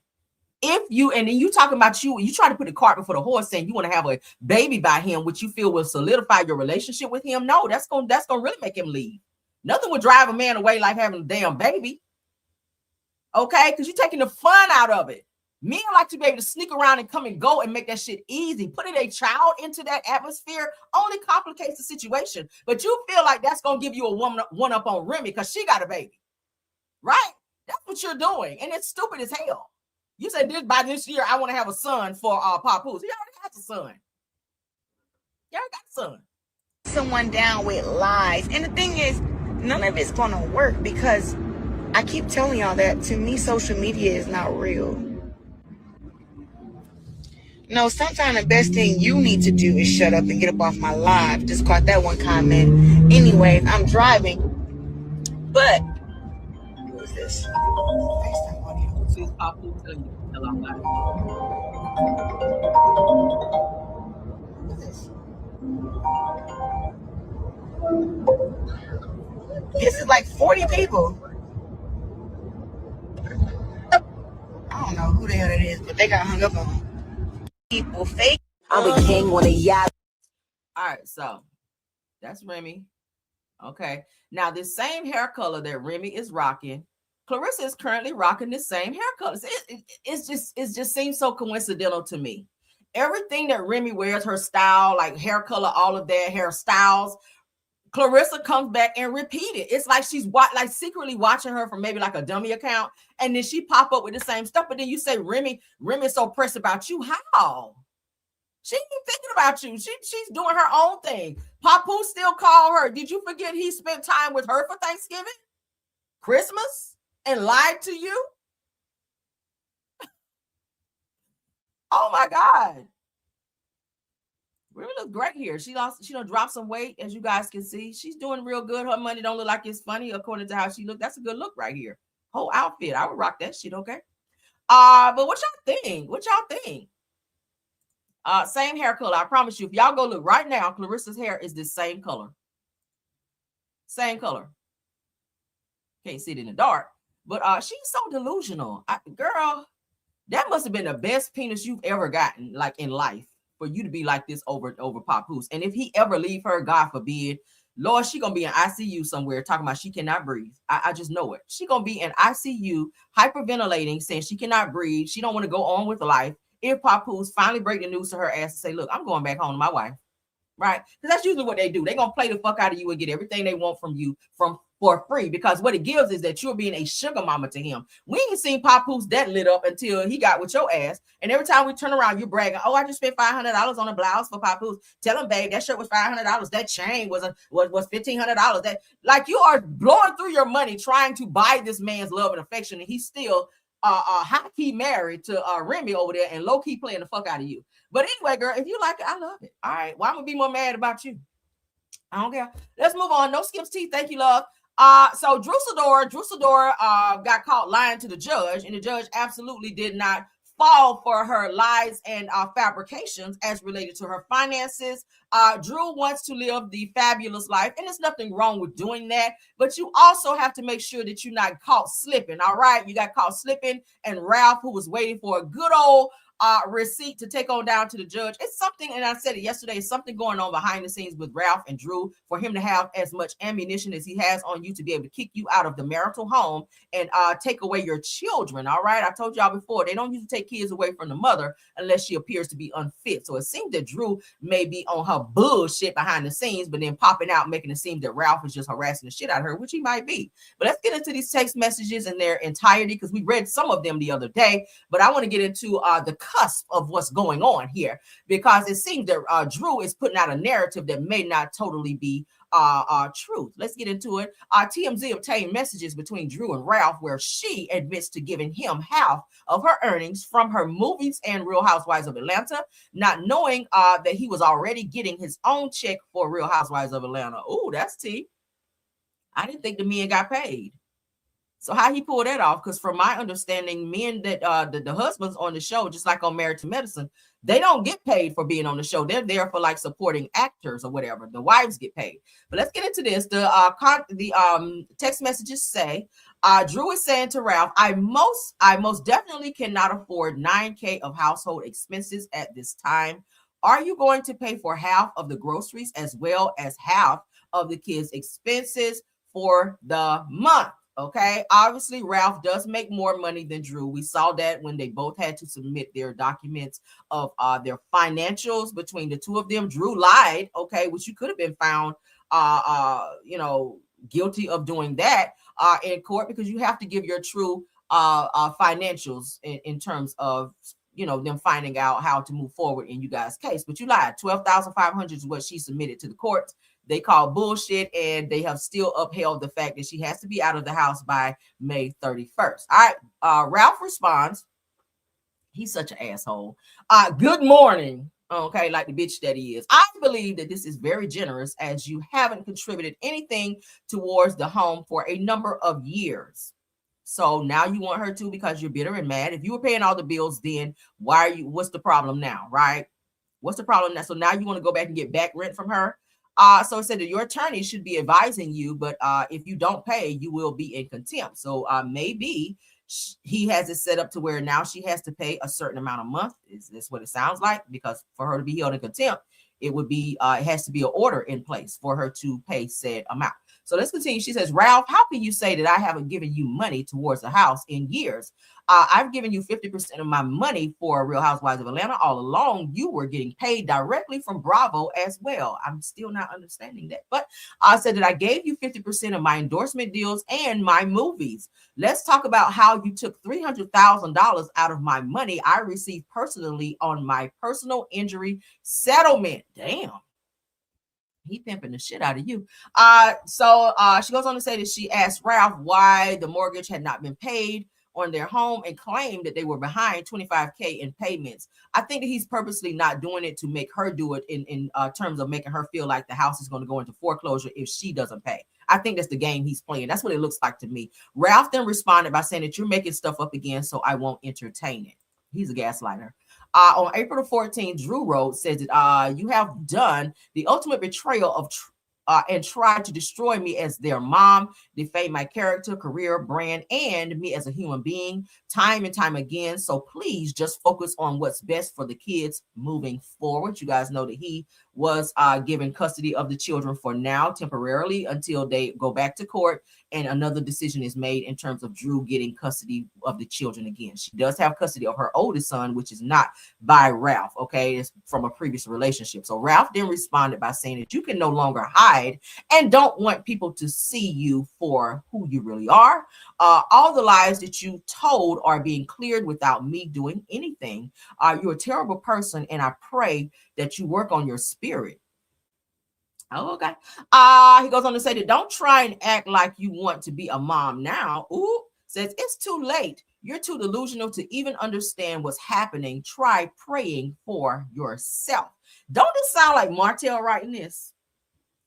If you, and then you talking about you try to put the cart before the horse saying you want to have a baby by him, which you feel will solidify your relationship with him. No, that's going to really make him leave. Nothing would drive a man away like having a damn baby. Okay. Cause you're taking the fun out of it. Men like to be able to sneak around and come and go and make that shit easy. Putting a child into that atmosphere only complicates the situation. But you feel like that's going to give you a one up on Remy because she got a baby. Right? That's what you're doing. And it's stupid as hell. You said by this year, I want to have a son for Papoose. He already has a son. He already got a son. someone down with lies. And the thing is, none of it's gonna work because I keep telling y'all that to me, social media is not real. No, sometimes the best thing you need to do is shut up and get up off my live. Just caught that one comment. Anyways, I'm driving. But what is this? FaceTime audio. She's popping telling you to tell her about What is this? This is like 40 people. I don't know who the hell it is, but they got hung up on people fake. I'm a king when a yacht. All right, so that's Remy. Okay, now this same hair color that Remy is rocking, Clarissa is currently rocking the same hair colors. It just seems so coincidental to me. Everything that Remy wears, her style, like hair color, all of their hairstyles, Clarissa comes back and repeat it. It's like she's like secretly watching her from maybe like a dummy account, and then she pop up with the same stuff. But then you say Remy's so pressed about you. How? She ain't thinking about you. She's doing her own thing. Papu still call her. Did you forget he spent time with her for Thanksgiving, Christmas, and lied to you? Oh my God. Remy looks great here. She done dropped some weight, as you guys can see. She's doing real good. Her money don't look like it's funny according to how she looked. That's a good look right here. Whole outfit. I would rock that shit, okay? But what y'all think? What y'all think? Same hair color. I promise you, if y'all go look right now, Clarissa's hair is the same color. Same color. Can't see it in the dark. But she's so delusional. Girl, that must have been the best penis you've ever gotten, like in life, for you to be like this over Papoose. And if he ever leave her, God forbid, Lord, she gonna be in ICU somewhere talking about she cannot breathe. I just know it. She gonna be in ICU hyperventilating, saying she cannot breathe. She don't want to go on with life. If Papoose finally break the news to her ass and say, look, I'm going back home to my wife, right? Because that's usually what they do. They're going to play the fuck out of you and get everything they want from you for free, because what it gives is that you're being a sugar mama to him. We ain't seen Papoose that lit up until he got with your ass. And every time we turn around, you're bragging, oh, I just spent $500 on a blouse for Papoose. Tell him, babe, that shirt was $500. That chain was $1,500. That, like, you are blowing through your money trying to buy this man's love and affection, and he's still high-key married to Remy over there and low-key playing the fuck out of you. But anyway, girl, if you like it, I love it. All right. Well, I'm gonna be more mad about you. I don't care. Let's move on. No skips tea. Thank you, love. So Drew Sidora got caught lying to the judge, and the judge absolutely did not fall for her lies and fabrications as related to her finances. Drew wants to live the fabulous life, and there's nothing wrong with doing that, but you also have to make sure that you're not caught slipping. All right, you got caught slipping, and Ralph, who was waiting for a good old receipt to take on down to the judge. It's something, and I said it yesterday, something going on behind the scenes with Ralph and Drew for him to have as much ammunition as he has on you to be able to kick you out of the marital home and take away your children. All right, I told y'all before, they don't usually take kids away from the mother unless she appears to be unfit. So it seems that Drew may be on her bullshit behind the scenes, but then popping out, making it seem that Ralph is just harassing the shit out of her, which he might be. But let's get into these text messages in their entirety, because we read some of them the other day, but I want to get into the cusp of what's going on here, because it seems that Drew is putting out a narrative that may not totally be truth. Let's get into it. TMZ obtained messages between Drew and Ralph where she admits to giving him half of her earnings from her movies and Real Housewives of Atlanta, not knowing that he was already getting his own check for Real Housewives of Atlanta. Oh, that's tea. I didn't think the men got paid. So how he pulled that off? Because from my understanding, men that the husbands on the show, just like on Married to Medicine, they don't get paid for being on the show. They're there for like supporting actors or whatever. The wives get paid. But let's get into this. The text messages say, Drew is saying to Ralph, I most definitely cannot afford $9,000 of household expenses at this time. Are you going to pay for half of the groceries as well as half of the kids' expenses for the month? Okay, obviously Ralph does make more money than Drew. We saw that when they both had to submit their documents of their financials between the two of them. Drew lied, okay, which you could have been found guilty of doing that in court, because you have to give your true financials in terms of them finding out how to move forward in you guys' case. But you lied. $12,500 is what she submitted to the court. they call bullshit, and they have still upheld the fact that she has to be out of the house by May 31st. All right, Ralph responds. He's such an asshole. Good morning. Okay, like the bitch that he is. I believe that this is very generous, as you haven't contributed anything towards the home for a number of years. So now you want her to because you're bitter and mad. If you were paying all the bills, then what's the problem now, right? What's the problem now? So now you want to go back and get back rent from her? So it said that your attorney should be advising you, but if you don't pay, you will be in contempt. So maybe he has it set up to where now she has to pay a certain amount a month. Is this what it sounds like? Because for her to be held in contempt, it would be it has to be an order in place for her to pay said amount. So let's continue. She says, Ralph, how can you say that I haven't given you money towards the house in years? I've given you 50% of my money for Real Housewives of Atlanta. All along, you were getting paid directly from Bravo as well. I'm still not understanding that. But I said that I gave you 50% of my endorsement deals and my movies. Let's talk about how you took $300,000 out of my money I received personally on my personal injury settlement. Damn. He pimping the shit out of you. So she goes on to say that she asked Ralph why the mortgage had not been paid on their home and claimed that they were behind $25K in payments. I think that he's purposely not doing it to make her do it in terms of making her feel like the house is going to go into foreclosure if she doesn't pay. I think that's the game he's playing. That's what it looks like to me. Ralph then responded by saying that you're making stuff up again, so I won't entertain it. He's a gaslighter. On April the 14th, Drew wrote, says that you have done the ultimate betrayal of and tried to destroy me as their mom, defame my character, career, brand, and me as a human being time and time again. So please just focus on what's best for the kids moving forward. You guys know that he was given custody of the children for now, temporarily, until they go back to court and another decision is made in terms of Drew getting custody of the children again. She does have custody of her oldest son, which is not by Ralph, okay? It's from a previous relationship. So Ralph then responded by saying that you can no longer hide and don't want people to see you for who you really are. All the lies that you told are being cleared without me doing anything. You're a terrible person, and I pray that you work on your spirit. Oh, okay. He goes on to say that don't try and act like you want to be a mom now. Ooh, says it's too late. You're too delusional to even understand what's happening. Try praying for yourself. Don't it sound like Martell writing this?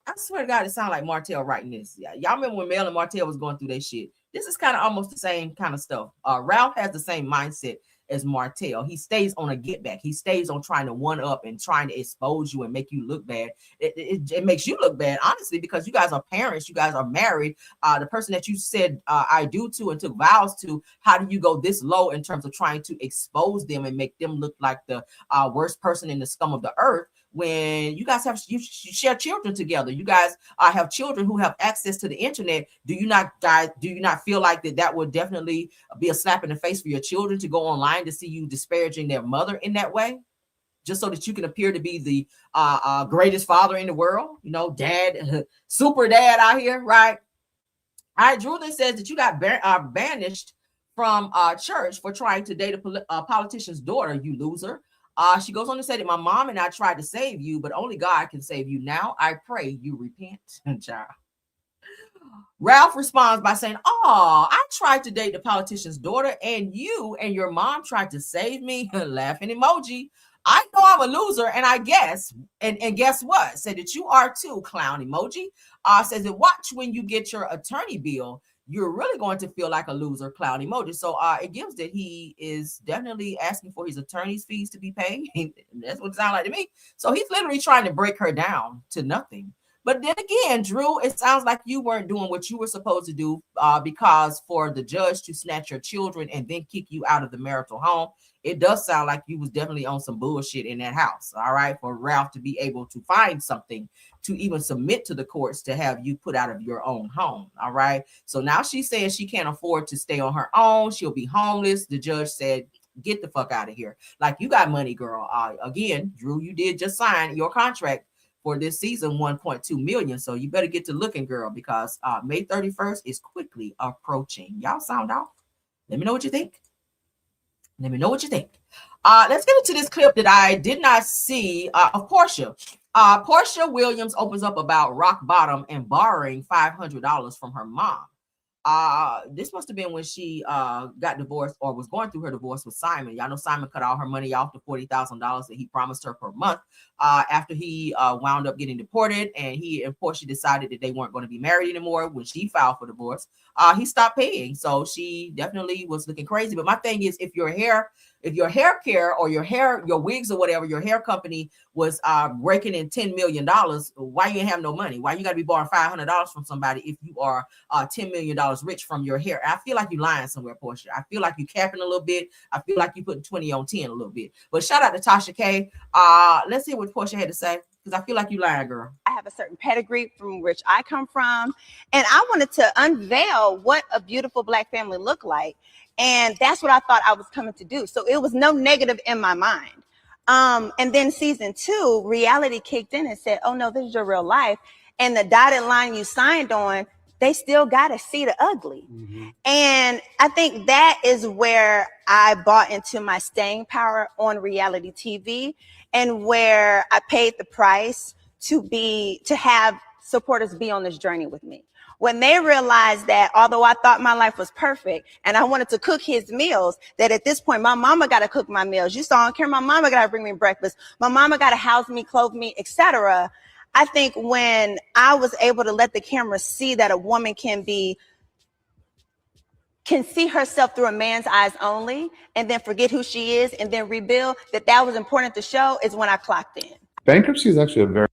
I swear to God, it sounds like Martell writing this. Yeah, y'all remember when Mel and Martell was going through their shit? This is kind of almost the same kind of stuff. Ralph has the same mindset as Martell. He stays on a get back. He stays on trying to one up and trying to expose you and make you look bad. It makes you look bad, honestly, because you guys are parents. You guys are married. The person that you said I do to and took vows to, how do you go this low in terms of trying to expose them and make them look like the worst person in the scum of the earth? When you guys you share children together, you guys have children who have access to the internet. Do you not feel like that would definitely be a slap in the face for your children to go online to see you disparaging their mother in that way, just so that you can appear to be the greatest father in the world? You know, dad, super dad out here, right? All right, Drew then says that you got banished from church for trying to date a politician's daughter, you loser. She goes on to say that my mom and I tried to save you, but only God can save you. Now I pray you repent. Child. Ralph responds by saying, "Oh, I tried to date the politician's daughter, and you and your mom tried to save me." Laughing emoji. I know I'm a loser, and I guess, and guess what? Said that you are too, clown emoji. Says that watch when you get your attorney bill. You're really going to feel like a loser, clown emoji. So it gives that he is definitely asking for his attorney's fees to be paid. That's what it sounds like to me. So he's literally trying to break her down to nothing. But then again, Drew, it sounds like you weren't doing what you were supposed to do because for the judge to snatch your children and then kick you out of the marital home, it does sound like you was definitely on some bullshit in that house. All right. For Ralph to be able to find something to even submit to the courts to have you put out of your own home. All right. So now she's saying she can't afford to stay on her own. She'll be homeless. The judge said, get the fuck out of here. Like, you got money, girl. Again, Drew, you did just sign your contract for this season, 1.2 million. So you better get to looking, girl, because May 31st is quickly approaching. Y'all sound off? Let me know what you think. Let me know what you think. Let's get into this clip that I did not see of Porsha. Porsha Williams opens up about rock bottom and borrowing $500 from her mom. This must have been when she got divorced or was going through her divorce with Simon. Y'all know Simon cut all her money off, the $40,000 that he promised her per month after he wound up getting deported, and he and Porsha decided that they weren't going to be married anymore when she filed for divorce. He stopped paying, so she definitely was looking crazy. But my thing is, if your hair care or your wigs or whatever, your hair company was raking in $10 million, why you ain't have no money? Why you got to be borrowing $500 from somebody if you are $10 million rich from your hair? I feel like you lying somewhere, Porsha. I feel like you capping a little bit. I feel like you putting 20 on 10 a little bit. But shout out to Tasha K. Let's see what Porsha had to say, because I feel like you lying, girl. I have a certain pedigree from which I come from, and I wanted to unveil what a beautiful Black family looked like. And that's what I thought I was coming to do. So it was no negative in my mind. And then season 2, reality kicked in and said, oh no, this is your real life. And the dotted line you signed on, they still got to see the ugly. Mm-hmm. And I think that is where I bought into my staying power on reality TV, and where I paid the price to have supporters be on this journey with me. When they realized that although I thought my life was perfect and I wanted to cook his meals, that at this point, my mama got to cook my meals. You saw on camera, my mama got to bring me breakfast. My mama got to house me, clothe me, etc. I think when I was able to let the camera see that a woman can see herself through a man's eyes only, and then forget who she is and then rebuild, that was important to show, is when I clocked in. Bankruptcy is actually a very...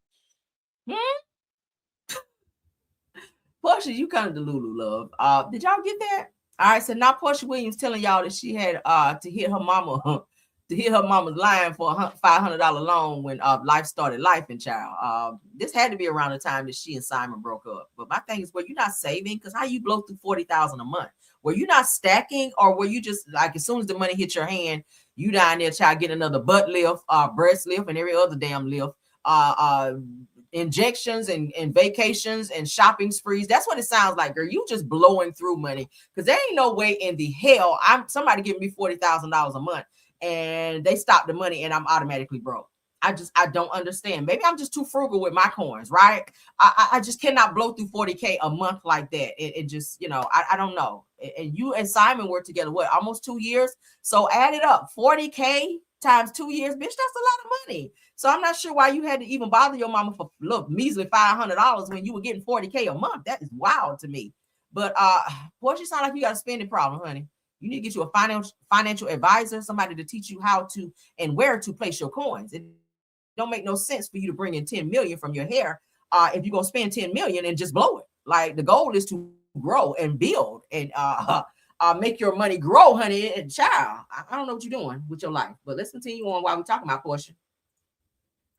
Porsha, you kind of the Lulu, love. Did y'all get that? All right, so now Porsha Williams telling y'all that she had to hit her mama's line for a $500 loan when life started life and child. This had to be around the time that she and Simon broke up. But my thing is, were you not saving? Because how you blow through $40,000 a month? Were you not stacking, or were you just like, as soon as the money hit your hand, you down there try to get another butt lift, breast lift, and every other damn lift, injections and vacations and shopping sprees? That's what it sounds like, girl. You just blowing through money, because there ain't no way in the hell somebody giving me $40,000 a month and they stop the money and I'm automatically broke. I don't understand. Maybe I'm just too frugal with my coins, right? I just cannot blow through $40K a month like that. It just, I don't know. And you and Simon were together, what, almost 2 years? So add it up, 40K times 2 years, bitch, that's a lot of money. So I'm not sure why you had to even bother your mama for measly $500 when you were getting 40K a month. That is wild to me. But Porsha, sound like you got a spending problem, honey. You need to get you a financial advisor, somebody to teach you how to and where to place your coins. It don't make no sense for you to bring in 10 million from your hair if you're gonna spend 10 million and just blow it. Like, the goal is to grow and build and make your money grow, honey. And child, I don't know what you're doing with your life, but let's continue on while we're talking about Porsha.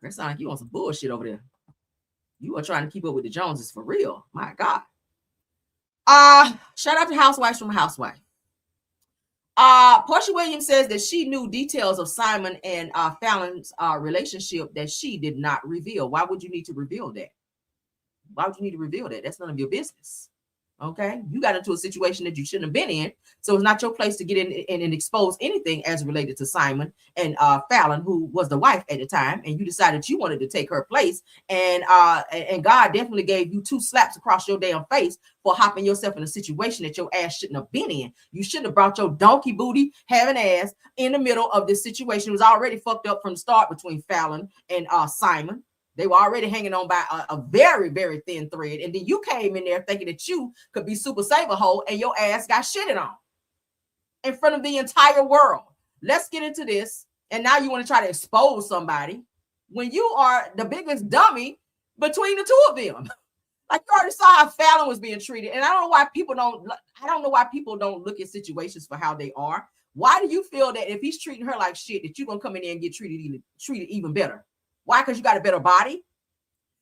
That sounds like you on some bullshit over there. You are trying to keep up with the Joneses for real. My God. Shout out to Housewives from Housewife. Porsha Williams says that she knew details of Simon and Fallon's relationship that she did not reveal. Why would you need to reveal that? Why would you need to reveal that? That's none of your business. Okay, you got into a situation that you shouldn't have been in, so it's not your place to get in and expose anything as related to Simon and Fallon, who was the wife at the time, and you decided you wanted to take her place, and God definitely gave you 2 slaps across your damn face for hopping yourself in a situation that your ass shouldn't have been in. You shouldn't have brought your donkey booty having ass in the middle of this situation. It was already fucked up from the start between Fallon and Simon. They were already hanging on by a very, very thin thread. And then you came in there thinking that you could be super saver hole, and your ass got shitted on in front of the entire world. Let's get into this. And now you want to try to expose somebody when you are the biggest dummy between the two of them. Like, you already saw how Fallon was being treated. And I don't know why people don't look at situations for how they are. Why do you feel that if he's treating her like shit, that you're going to come in there and get treated even better? Why? Because you got a better body.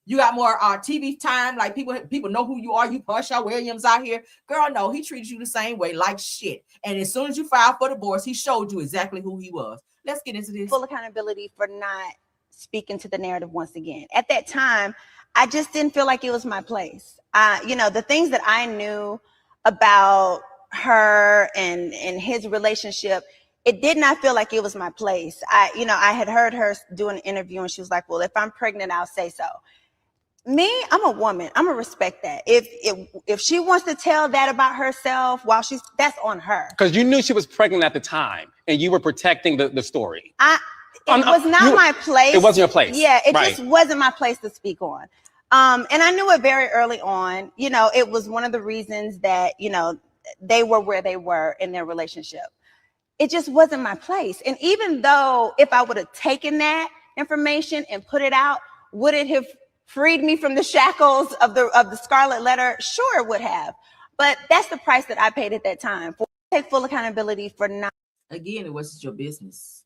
You got more TV time. Like, people know who you are. You Porsha Williams out here. Girl, no, he treated you the same way, like shit. And as soon as you filed for divorce, he showed you exactly who he was. Let's get into this. Full accountability for not speaking to the narrative once again. At that time, I just didn't feel like it was my place. The things that I knew about her and his relationship, it did not feel like it was my place. I had heard her do an interview and she was like, well, if I'm pregnant, I'll say so. Me, I'm a woman. I'm gonna respect that. If she wants to tell that about herself while that's on her. Because you knew she was pregnant at the time and you were protecting the story. It was not my place. It wasn't your place. Yeah, it just wasn't my place to speak on. And I knew it very early on. It was one of the reasons that, they were where they were in their relationship. It just wasn't my place. And even though if I would have taken that information and put it out, would it have freed me from the shackles of the scarlet letter? Sure, it would have. But that's the price that I paid at that time. Take full accountability for not. Again, it wasn't your business.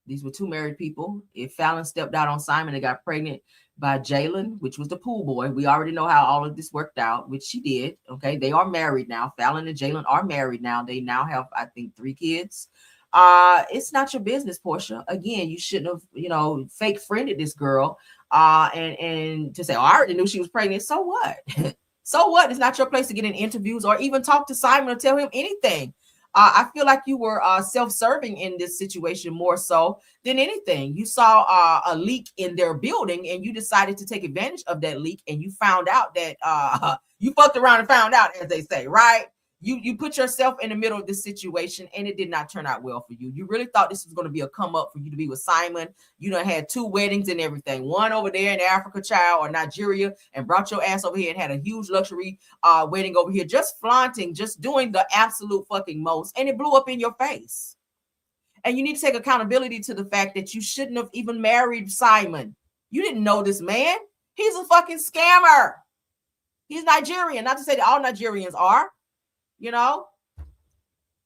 These were two married people. If Fallon stepped out on Simon and got pregnant by Jalen, which was the pool boy, we already know how all of this worked out, which she did. Okay, they are married now. Fallon and Jalen are married now. They now have, I think, 3 kids. It's not your business, Porsha. Again, you shouldn't have, fake friended this girl. And to say, I already knew she was pregnant. So what? So what? It's not your place to get in interviews or even talk to Simon or tell him anything. I feel like you were self-serving in this situation more so than anything. You saw a leak in their building and you decided to take advantage of that leak, and you found out that you fucked around and found out, as they say, right? You put yourself in the middle of this situation and it did not turn out well for you. You really thought this was going to be a come up for you to be with Simon. You done had 2 weddings and everything. One over there in Africa, child, or Nigeria, and brought your ass over here and had a huge luxury wedding over here, just flaunting, just doing the absolute fucking most. And it blew up in your face. And you need to take accountability to the fact that you shouldn't have even married Simon. You didn't know this man. He's a fucking scammer. He's Nigerian. Not to say that all Nigerians are.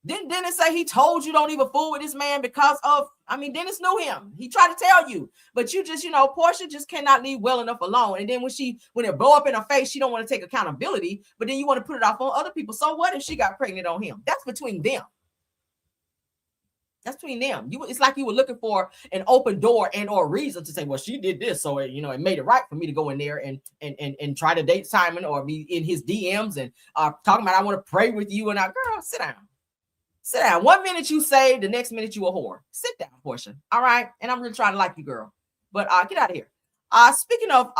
Didn't Dennis say he told you don't even fool with this man because of, Dennis knew him. He tried to tell you, but you just, Porsha just cannot leave well enough alone. And then when it blow up in her face, she don't want to take accountability, but then you want to put it off on other people. So what if she got pregnant on him? That's between them. That's between them. It's like you were looking for an open door and or reason to say, well, she did this, so it made it right for me to go in there and try to date Simon or be in his DMs and talking about I want to pray with you. And girl, sit down. Sit down. 1 minute you say, the next minute you a whore. Sit down, Porsha. All right. And I'm really trying to like you, girl. But get out of here. Speaking of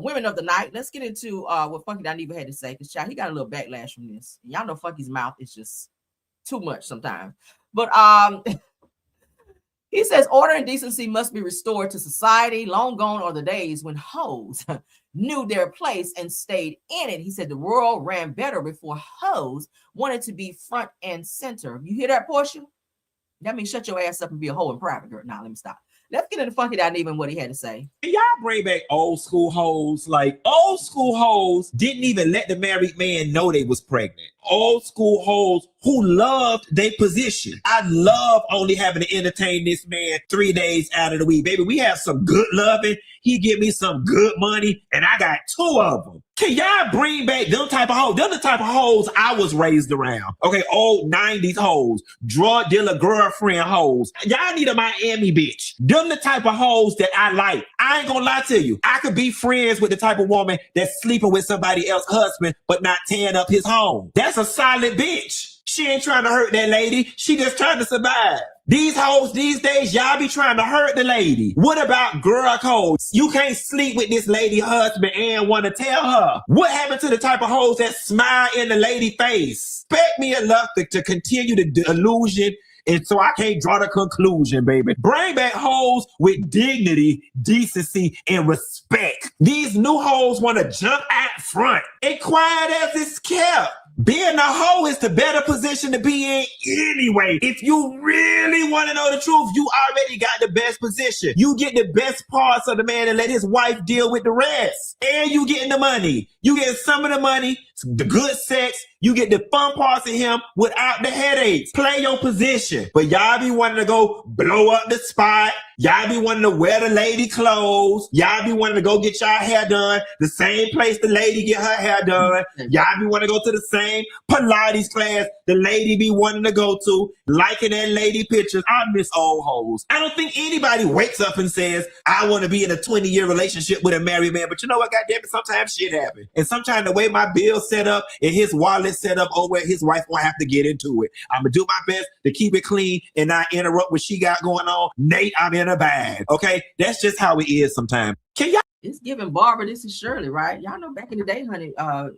women of the night, let's get into what Funky Dineva had to say, because child, he got a little backlash from this. Y'all know Funky's mouth is just too much sometimes. But he says order and decency must be restored to society. Long gone are the days when hoes knew their place and stayed in it. He said the world ran better before hoes wanted to be front and center. You hear that, Porsha? That means shut your ass up and be a hoe in private, girl. Now let me stop. Let's get into Funky Dineva and what he had to say. Y'all bring back old school hoes. Like, old school hoes didn't even let the married man know they was pregnant. Old school hoes who loved their position. I love only having to entertain this man 3 days out of the week. Baby, we have some good loving. He give me some good money, and I got 2 of them. Can y'all bring back them type of hoes? Them the type of hoes I was raised around. Okay, old 90s hoes. Drug dealer girlfriend hoes. Y'all need a Miami bitch. Them the type of hoes that I like. I ain't gonna lie to you. I could be friends with the type of woman that's sleeping with somebody else's husband, but not tearing up his home. That's a solid bitch. She ain't trying to hurt that lady. She just trying to survive. These hoes these days, y'all be trying to hurt the lady. What about girl codes? You can't sleep with this lady husband and want to tell her. What happened to the type of hoes that smile in the lady face? Expect me enough to continue the illusion, and so I can't draw the conclusion, baby. Bring back hoes with dignity, decency, and respect. These new hoes want to jump out front. And quiet as it's kept. Being a hoe is the better position to be in anyway. If you really want to know the truth, you already got the best position. You get the best parts of the man and let his wife deal with the rest. And you getting the money. You get some of the money, the good sex. You get the fun parts of him without the headaches. Play your position. But y'all be wanting to go blow up the spot. Y'all be wanting to wear the lady clothes. Y'all be wanting to go get y'all hair done. The same place the lady get her hair done. Y'all be wanting to go to the same Pilates class the lady be wanting to go to. Liking that lady pictures. I miss old hoes. I don't think anybody wakes up and says, I want to be in a 20-year relationship with a married man. But you know what, goddamn it, sometimes shit happens. And sometimes the way my bills set up and his wallet set up where his wife won't have to get into it. I'm gonna do my best to keep it clean and not interrupt what she got going on. Nate, I'm in a bag. Okay, that's just how it is sometimes. Can y'all? It's giving Barbara. This is Shirley, right? Y'all know back in the day, honey.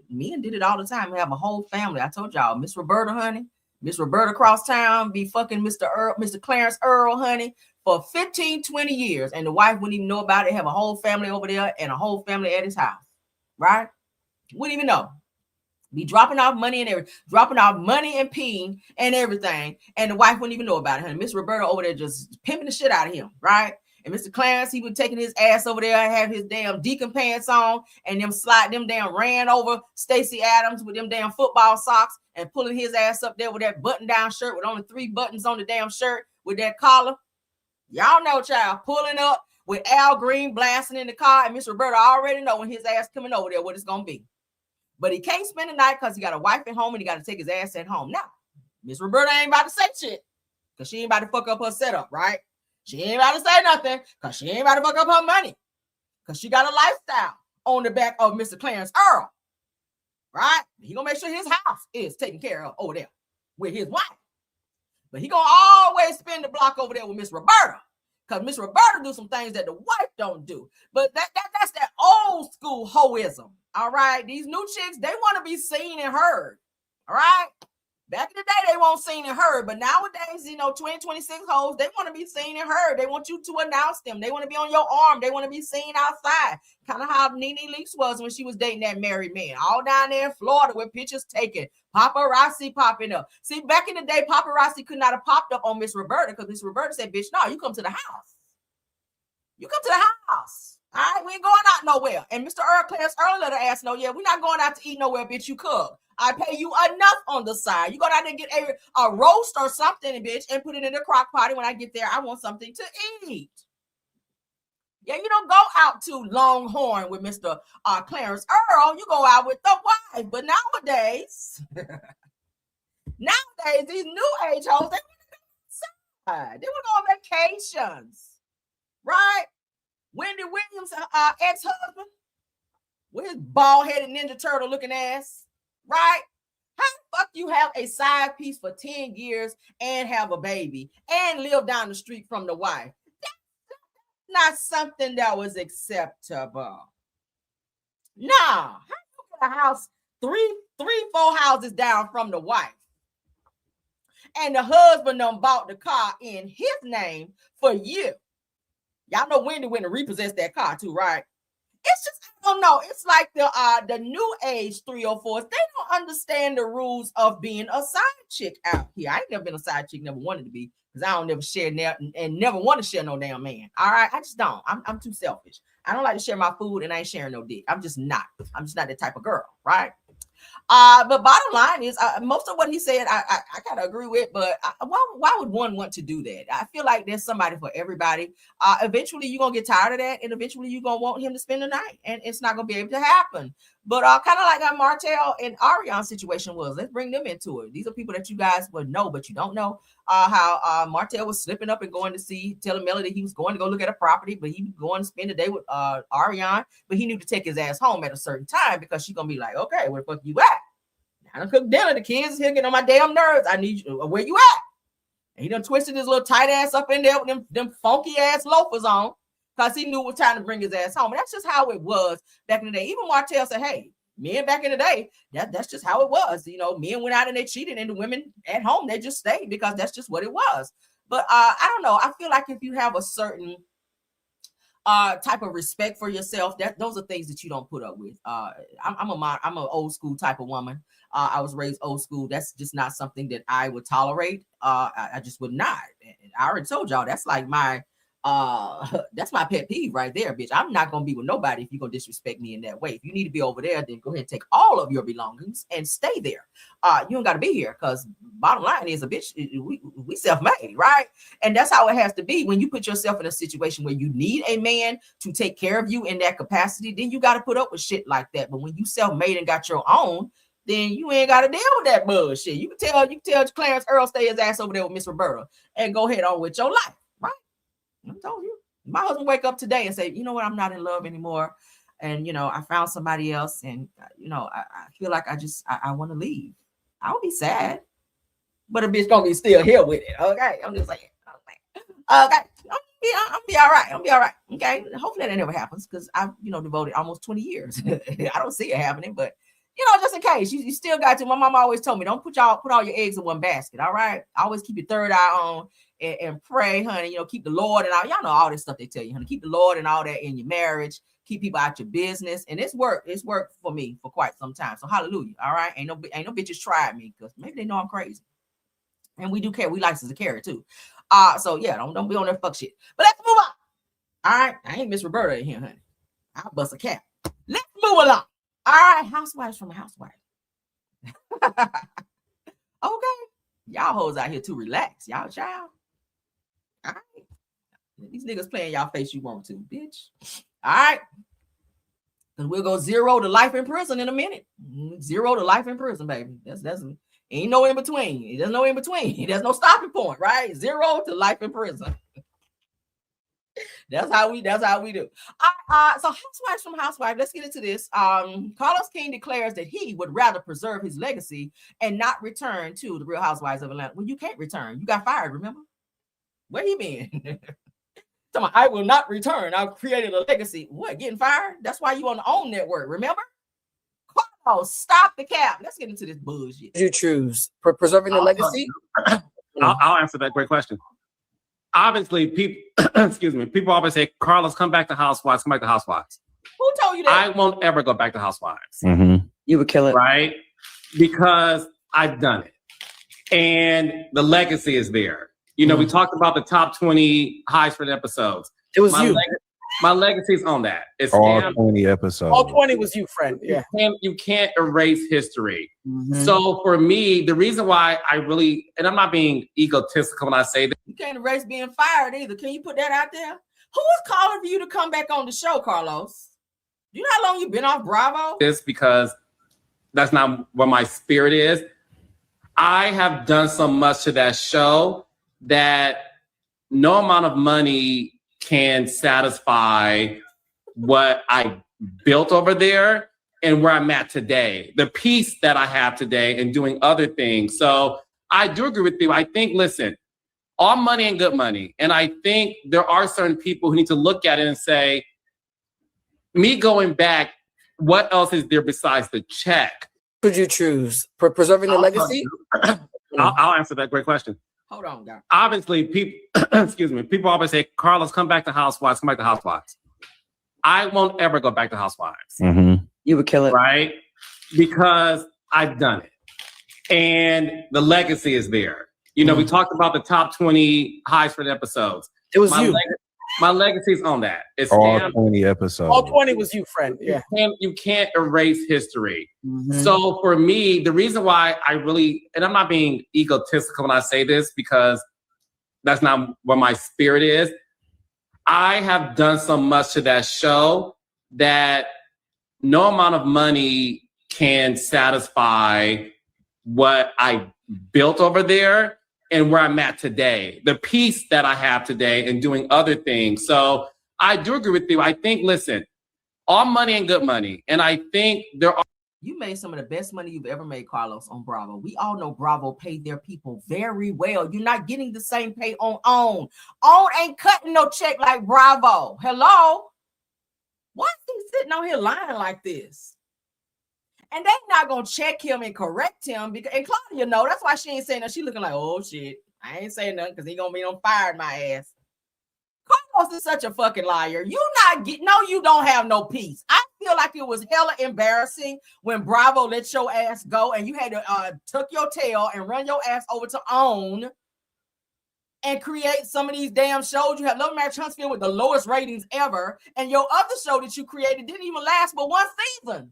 Men did it all the time. We have a whole family. I told y'all, Miss Roberta, honey. Miss Roberta across town be fucking Mr. Clarence Earl, honey, for 15, 20 years. And the wife wouldn't even know about it. Have a whole family over there and a whole family at his house, right? Wouldn't even know. Be dropping off money and everything, dropping off money and peeing and everything. And the wife wouldn't even know about it, honey. Miss Roberta over there just pimping the shit out of him, right? And Mr. Clarence, he was taking his ass over there and have his damn deacon pants on and them ran over Stacey Adams with them damn football socks and pulling his ass up there with that button-down shirt with only 3 buttons on the damn shirt with that collar. Y'all know, child, pulling up with Al Green blasting in the car, and Miss Roberta already know when his ass coming over there what it's gonna be. But he can't spend the night because he got a wife at home and he got to take his ass at home. Now, Miss Roberta ain't about to say shit because she ain't about to fuck up her setup, right? She ain't about to say nothing because she ain't about to fuck up her money because she got a lifestyle on the back of Mr. Clarence Earl, right? He gonna make sure his house is taken care of over there with his wife. But he gonna always spin the block over there with Miss Roberta because Miss Roberta do some things that the wife don't do. But that's that old school hoism, all right? These new chicks, they want to be seen and heard, all right? Back in the day, they weren't seen and heard, but nowadays, 2026 hoes, they want to be seen and heard. They want you to announce them. They want to be on your arm. They want to be seen outside. Kind of how Nene Leakes was when she was dating that married man. All down there in Florida with pictures taken. Paparazzi popping up. See, back in the day, paparazzi could not have popped up on Miss Roberta because Miss Roberta said, bitch, no, you come to the house. You come to the house. All right, we ain't going out nowhere. And Mr. Clarence Earl let her ass know, yeah, we're not going out to eat nowhere, bitch, you cook. I pay you enough on the side. You go down there and get a roast or something, bitch, and put it in the crock pot. When I get there, I want something to eat. Yeah, you don't go out to Longhorn with Mr. Clarence Earl. You go out with the wife. But nowadays, these new age hoes, they want to go outside. They want to go on vacations, right? Wendy Williams' ex-husband with his bald-headed Ninja Turtle looking ass. Right? How the fuck you have a side piece for 10 years and have a baby and live down the street from the wife? That's not something that was acceptable. No. How you get a house 4 houses down from the wife? And the husband done bought the car in his name for you. Y'all know Wendy went to repossess that car too, right? It's just, I don't know. It's like the new age 304s. They don't understand the rules of being a side chick out here. I ain't never been a side chick, never wanted to be, because I don't never share and never want to share no damn man. All right, I just don't. I'm too selfish. I don't like to share my food, and I ain't sharing no dick. I'm just not that type of girl, right? But bottom line is, most of what he said, I gotta agree with. But why would one want to do that? I feel like there's somebody for everybody. Eventually, you're gonna get tired of that, and eventually, you're gonna want him to spend the night, and it's not gonna be able to happen. But kind of like how Martell and Ariana's situation was. Let's bring them into it. These are people that you guys would know, but you don't know. How Martell was slipping up and going to telling Melody he was going to go look at a property, but he was going to spend the day with Ariana, but he knew to take his ass home at a certain time because she's gonna be like, okay, where the fuck you at? I done cook dinner. The kids is here getting on my damn nerves. I need you. Where you at? And he done twisted his little tight ass up in there with them funky ass loafers on because he knew it was time to bring his ass home. And that's just how it was back in the day. Even Martell said, hey, men back in the day, that's just how it was. Men went out and they cheated, and the women at home, they just stayed because that's just what it was. But I don't know. I feel like if you have a certain type of respect for yourself, those are things that you don't put up with. I'm an old school type of woman. I was raised old school. That's just not something that I would tolerate. I just would not. And I already told y'all that's like that's my pet peeve right there, bitch. I'm not gonna be with nobody if you're gonna disrespect me in that way. If you need to be over there, then go ahead and take all of your belongings and stay there. You don't gotta be here, because bottom line is, a bitch, we self-made, right? And that's how it has to be. When you put yourself in a situation where you need a man to take care of you in that capacity, then you gotta put up with shit like that. But when you self-made and got your own, then you ain't got to deal with that bullshit. You can tell Clarence Earl stay his ass over there with Miss Roberta and go ahead on with your life, right? I told you. My husband wake up today and say, you know what, I'm not in love anymore. and you know, I found somebody else, and you know, I feel like I want to leave. I'll be sad, but a bitch gonna be still here with it. Okay, I'm just saying. Okay, I'll be all right. I'll be all right. Okay, hopefully that never happens because I've, you know, devoted almost 20 years. I don't see it happening, but you know, just in case, you still got to. My mom always told me, don't put all your eggs in one basket. All right, always keep your third eye on and pray, honey. You know, keep the Lord and all. Y'all know all this stuff they tell you, honey. Keep the Lord and all that in your marriage. Keep people out your business, and it's worked. It's worked for me for quite some time. So hallelujah. All right, ain't no bitches tried me because maybe they know I'm crazy, and we do care. We license to carry too. So yeah, don't be on there fuck shit. But let's move on. All right, I ain't Miss Roberta in here, honey. I'll bust a cap. Let's move along. All right, housewives from a housewife. Okay, y'all hoes out here too relaxed. Y'all child. All right, these niggas playing y'all face you want to, bitch. All right, because we'll go 0 to life in prison in a minute. 0 to life in prison, baby. That's ain't no in between. There's no in between. There's no stopping point, right? 0 to life in prison. That's how we do. So housewives from housewife. Let's get into this. Carlos King declares that he would rather preserve his legacy and not return to the Real Housewives of Atlanta. Well, you can't return. You got fired. Remember? Where you been? I will not return. I've created a legacy. What? Getting fired? That's why you on the OWN network. Remember? Carlos, stop the cap. Let's get into this bullshit. You choose preserving the legacy. I'll answer that great question. Obviously, people, excuse me, people always say, Carlos, come back to Housewives, come back to Housewives. Who told you that? I won't ever go back to Housewives. Mm-hmm. You would kill it. Right? Because I've done it. And the legacy is there. You know, we talked about the top 20 highs for the episodes. It was you. My legacy's on that. It's all 20 episodes. All 20 was you, friend. Yeah. You can't erase history. Mm-hmm. So for me, the reason why I really, and I'm not being egotistical when I say that. You can't erase being fired either. Can you put that out there? Who is calling for you to come back on the show, Carlos? You know how long you've been off Bravo? This because that's not where my spirit is. I have done so much to that show that no amount of money can satisfy what I built over there and where I'm at today, the peace that I have today and doing other things. So I do agree with you. I think, listen, all money ain't good money. And I think there are certain people who need to look at it and say, me going back, what else is there besides the check? Could you choose preserving the legacy? I'll answer that great question. Hold on, guys. Obviously, people, excuse me, people always say, Carlos, come back to Housewives, come back to Housewives. I won't ever go back to Housewives. Mm-hmm. You would kill it. Right? Because I've done it. And the legacy is there. You know, we talked about the top 20 highs for the episodes. It was you. My legacy's on that. It's all 20 episodes. All 20 was you, friend. Yeah. You can't erase history. Mm-hmm. So for me, the reason why I really, and I'm not being egotistical when I say this because that's not where my spirit is. I have done so much to that show that no amount of money can satisfy what I built over there and where I'm at today, the peace that I have today and doing other things. So I do agree with you. I think, listen, all money ain't good money. And I think there are. You made some of the best money you've ever made, Carlos, on Bravo. We all know Bravo paid their people very well. You're not getting the same pay on OWN. OWN ain't cutting no check like Bravo. Hello? Why is he sitting on here lying like this? And they not gonna check him and correct him because, and Claudia, know that's why she ain't saying that. She looking like, oh shit, I ain't saying nothing because he gonna be on fire in my ass. Carlos is such a fucking liar. You not get no, you don't have no peace. I feel like it was hella embarrassing when Bravo let your ass go and you had to tuck your tail and run your ass over to OWN and create some of these damn shows. You have Love Marriage Huntsville with the lowest ratings ever, and your other show that you created didn't even last but one season.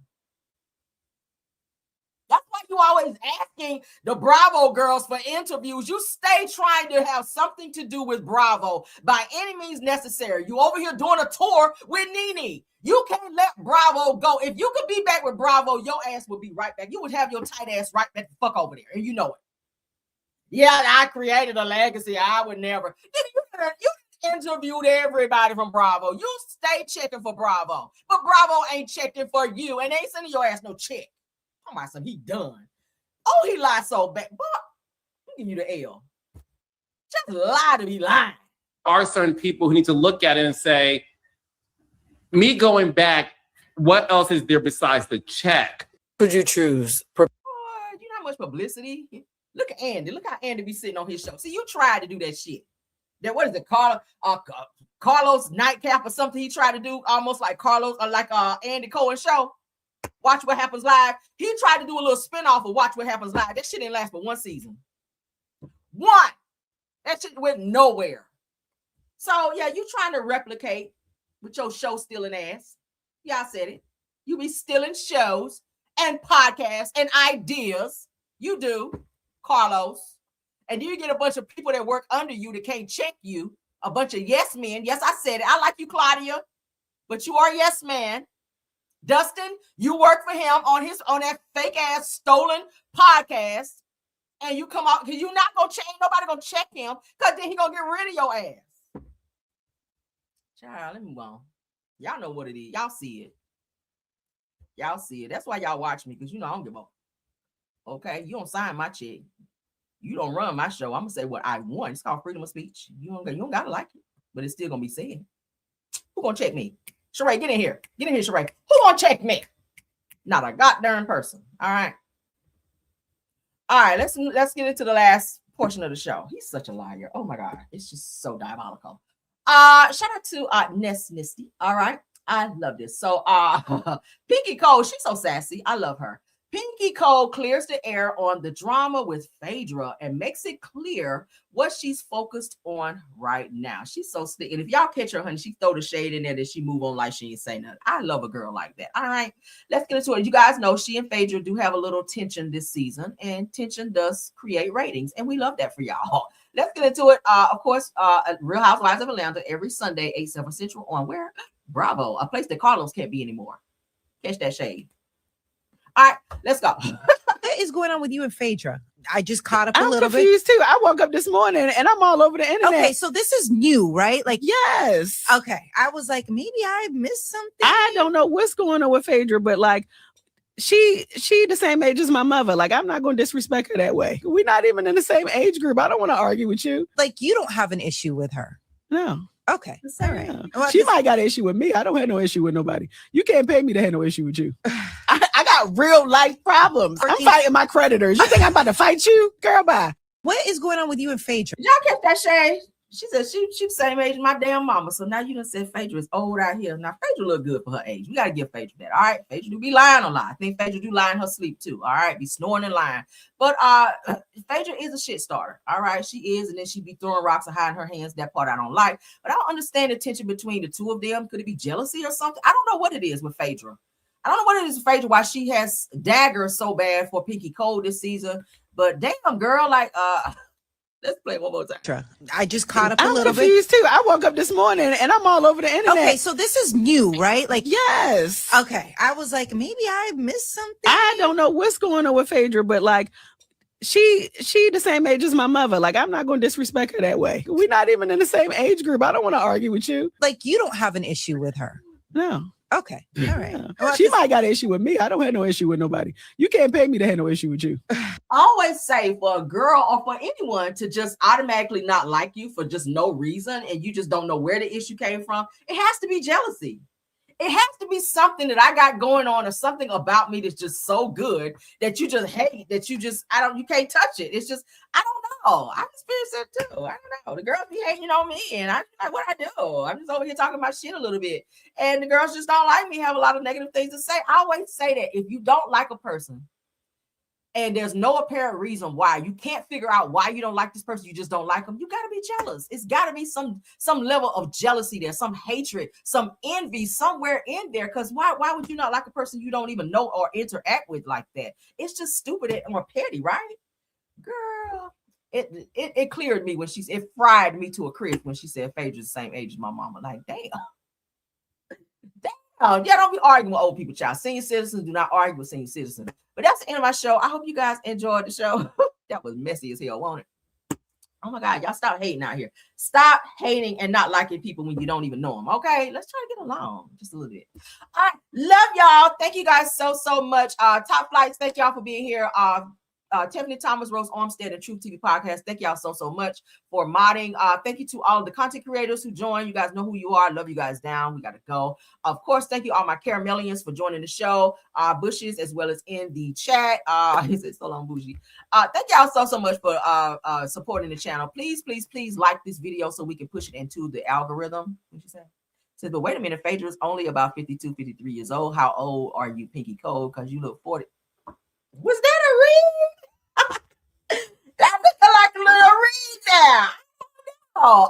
That's why you always asking the Bravo girls for interviews. You stay trying to have something to do with Bravo by any means necessary. You over here doing a tour with Nene. You can't let Bravo go. If you could be back with Bravo, your ass would be right back. You would have your tight ass right back the fuck over there, and you know it. Yeah, I created a legacy. I would never. You interviewed everybody from Bravo. You stay checking for Bravo, but Bravo ain't checking for you, and they ain't sending your ass no check. Oh my son, he done. Oh, he lied so bad. But I'm giving you the L. Just lie to be lying. Are certain people who need to look at it and say, me going back, what else is there besides the check? Could you choose? You know how much publicity? Look at Andy. Look how Andy be sitting on his show. See, you tried to do that shit. That what is it, Carlos Nightcap or something? He tried to do almost like Carlos or like Andy Cohen show. Watch What Happens Live. He tried to do a little spinoff of Watch What Happens Live. That shit didn't last but one season. One. That shit went nowhere. So yeah, you trying to replicate with your show stealing ass. Yeah, I said it. You be stealing shows and podcasts and ideas. You do, Carlos. And you get a bunch of people that work under you that can't check you. A bunch of yes men. Yes, I said it. I like you, Claudia, but you are a yes man. Dustin, you work for him on that fake ass stolen podcast, and you come out because you're not gonna check. Nobody gonna check him because then he gonna get rid of your ass. Child, let me move on. Y'all know what it is. Y'all see it. Y'all see it. That's why y'all watch me, because you know I don't give up. Okay, you don't sign my check. You don't run my show. I'm gonna say what I want. It's called freedom of speech. You don't gotta like it, but it's still gonna be said. Who gonna check me? Sheree, get in here. Get in here, Sheree. Who gonna check me? Not a goddamn person. All right. All right, let's get into the last portion of the show. He's such a liar. Oh my God. It's just so diabolical. Shout out to Ness Nisty. All right. I love this. So Pinky Cole, she's so sassy. I love her. Pinky Cole clears the air on the drama with Fedra and makes it clear what she's focused on right now. She's so slick. And if y'all catch her, honey, she throw the shade in there that she move on like she ain't say nothing. I love a girl like that. All right, let's get into it. You guys know she and Fedra do have a little tension this season, and tension does create ratings, and we love that for y'all. Let's get into it. Of course, Real Housewives of Atlanta every Sunday, 8/7 Central on where? Bravo, a place that Carlos can't be anymore. Catch that shade. All right, let's go. What is going on with you and Phaedra? I just caught up a little bit. I'm confused too. I woke up this morning and I'm all over the internet. Okay, so this is new, right? Like, yes. Okay, I was like, maybe I missed something. I don't know what's going on with Phaedra, but like, she the same age as my mother. Like, I'm not going to disrespect her that way. We're not even in the same age group. I don't want to argue with you. Like, you don't have an issue with her. No. Okay. All right. Yeah. Well, she might got an issue with me. I don't have no issue with nobody. You can't pay me to have no issue with you. I got real life problems. I'm fighting my creditors. You think I'm about to fight you? Girl, bye. What is going on with you and Phaedra? Y'all catch that shade? She said she the same age as my damn mama. So now you done said Phaedra is old out here. Now Phaedra look good for her age. We gotta give Phaedra that. All right. Phaedra do be lying a lot. I think Phaedra do lie in her sleep too. All right. Be snoring and lying. But Phaedra is a shit starter. All right. She is, and then she be throwing rocks and hiding her hands. That part I don't like. But I don't understand the tension between the two of them. Could it be jealousy or something? I don't know what it is with Phaedra. I don't know what it is with Phaedra, why she has daggers so bad for Pinky Cole this season. But damn, girl, like let's play one more time. I just caught up a I'm little bit. confused too. I woke up this morning and I'm all over the internet. Okay, so this is new, right? Like, yes. Okay, I was like, maybe I missed something. I don't know what's going on with Phaedra, but like, she the same age as my mother. Like, I'm not going to disrespect her that way. We're not even in the same age group. I don't want to argue with you. Like, you don't have an issue with her. No. Okay. All right. Yeah. Well, she might got an issue with me. I don't have no issue with nobody. You can't pay me to have no issue with you. I always say for a girl or for anyone to just automatically not like you for just no reason, and you just don't know where the issue came from, it has to be jealousy. It has to be something that I got going on or something about me that's just so good that you just hate, that you can't touch it. It's just, I don't know. I experienced it too. I don't know. The girls be hating on me and I like what I do. I'm just over here talking about shit a little bit. And the girls just don't like me, have a lot of negative things to say. I always say that if you don't like a person and there's no apparent reason why, you can't figure out why you don't like this person, you just don't like them, you got to be jealous. It's got to be some level of jealousy there, some hatred, some envy somewhere in there. Because why would you not like a person you don't even know or interact with like that? It's just stupid or petty, right? Girl, it cleared me when it fried me to a crisp when she said Phaedra's the same age as my mama. Like, damn. Yeah, don't be arguing with old people, child. Senior citizens do not argue with senior citizens. But that's the end of my show. I hope you guys enjoyed the show. That was messy as hell, wasn't it? Oh my God, y'all stop hating out here. Stop hating and not liking people when you don't even know them. Okay, let's try to get along just a little bit. All right, love y'all. Thank you guys so much. Top Flights, thank y'all for being here. Tiffany Thomas, Rose Armstead, and Truth TV Podcast. Thank y'all so much for modding. Thank you to all of the content creators who joined. You guys know who you are. Love you guys down. We got to go. Of course, thank you all my Caramellians for joining the show. Bushes as well as in the chat. Is it so long, Bougie? Thank y'all so much for supporting the channel. Please like this video so we can push it into the algorithm. What'd you say? Says, but wait a minute, Phaedra is only about 52, 53 years old. How old are you, Pinky Cole? Because you look 40. Was that a read? That looked like a little read there. Oh,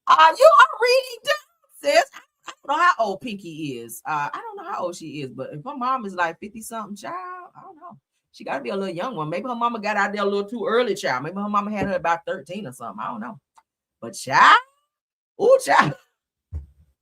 you are reading down, sis. I don't know how old Pinky is. I don't know how old she is, but if her mom is like 50-something, child, I don't know. She got to be a little young one. Maybe her mama got out there a little too early, child. Maybe her mama had her about 13 or something. I don't know. But child, ooh, child.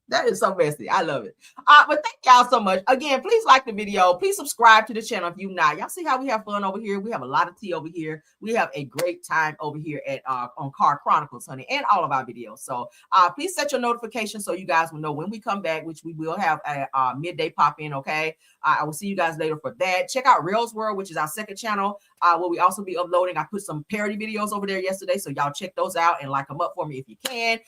That is so messy. I love it. But thank y'all so much. Again, please like the video. Please subscribe to the channel if you not. Y'all see how we have fun over here? We have a lot of tea over here. We have a great time over here at on Car Chronicles, honey, and all of our videos. So please set your notifications so you guys will know when we come back, which we will have a midday pop in. Okay. I will see you guys later for that. Check out Rails World, which is our second channel, where we also be uploading. I put some parody videos over there yesterday, so y'all check those out and like them up for me if you can.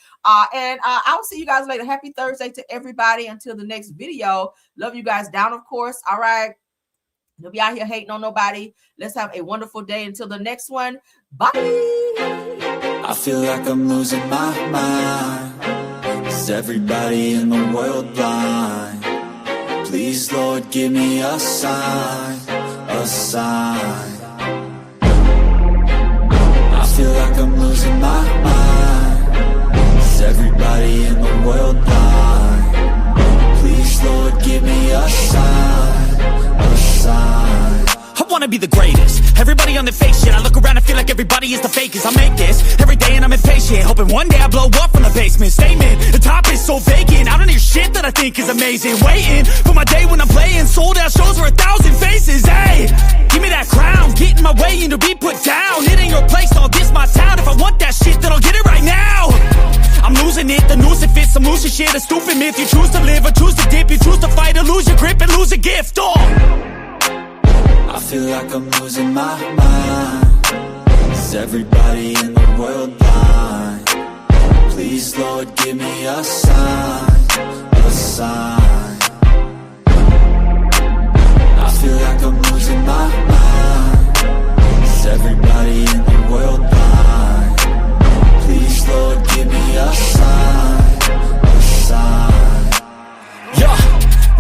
And I'll see you guys later. Happy Thursday to everybody. Until the next video. Love you guys down, of course. All right. Don't be out here hating on nobody. Let's have a wonderful day until the next one. Bye. I feel like I'm losing my mind. Is everybody in the world blind? Please, Lord, give me a sign, a sign. I feel like I'm losing my mind. Is everybody in the world blind? Please, Lord, give me a sign, a sign. I wanna be the greatest. Everybody on the fake shit. I look around and feel like everybody is the fakest. I make this every day and I'm impatient, hoping one day I blow up from the basement. Statement, the top is so vacant. I don't hear shit that I think is amazing. Waiting for my day when I'm playing sold out shows for 1,000 faces. Hey, give me that crown, get in my way and to be put down. It ain't your place, no, this my town. If I want that shit, then I'll get it right now. I'm losing it, the noose it fits. I'm losing shit, a stupid myth. You choose to live or choose to dip. You choose to fight or lose your grip and lose a gift. I feel like I'm losing my mind. Is everybody in the world blind? Please, Lord, give me a sign, a sign. I feel like I'm losing my mind. Is everybody in the world blind? Please, Lord, give me a sign, a sign. Yeah.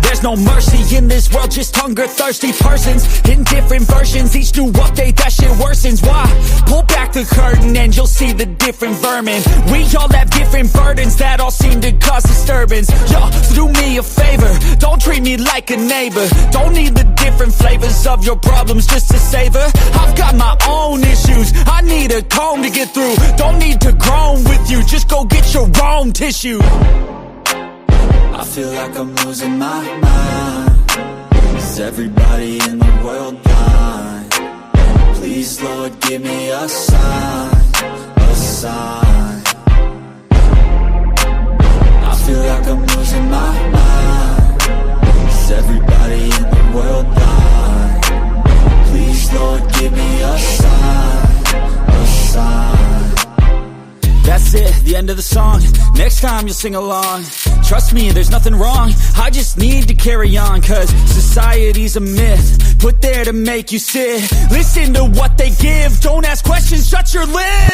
There's no mercy in this world, just hunger-thirsty persons in different versions. Each new update, that shit worsens. Why? Pull back the curtain and you'll see the different vermin. We all have different burdens that all seem to cause disturbance. Yo, so do me a favor, don't treat me like a neighbor. Don't need the different flavors of your problems just to savor. I've got my own issues, I need a comb to get through. Don't need to groan with you, just go get your own tissue. I feel like I'm losing my mind. Is everybody in the world blind? Please, Lord, give me a sign, a sign. I feel like I'm losing my mind. Is everybody in the world blind? Please, Lord, give me a sign, a sign. That's it, the end of the song. Next time you'll sing along. Trust me, there's nothing wrong. I just need to carry on, cause society's a myth put there to make you sit. Listen to what they give. Don't ask questions, shut your lid.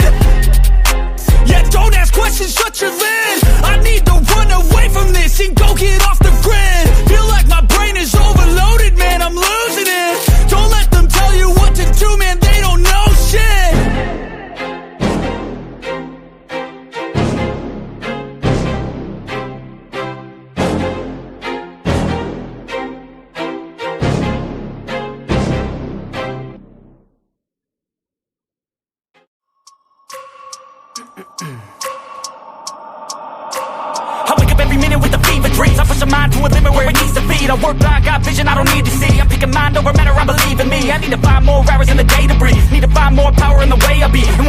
Yeah, don't ask questions, shut your lid. I need to run away from this and go get off the grid. Feel like my brain is overloaded, man, I'm losing it. Don't let them tell you what to do, man, they don't know shit. I wake up every minute with the fever dreams. I push my mind to a limit where it needs to feed. I work blind, got vision I don't need to see. I'm picking mind over matter, I believe in me. I need to find more hours in the day to breathe. Need to find more power in the way I be. And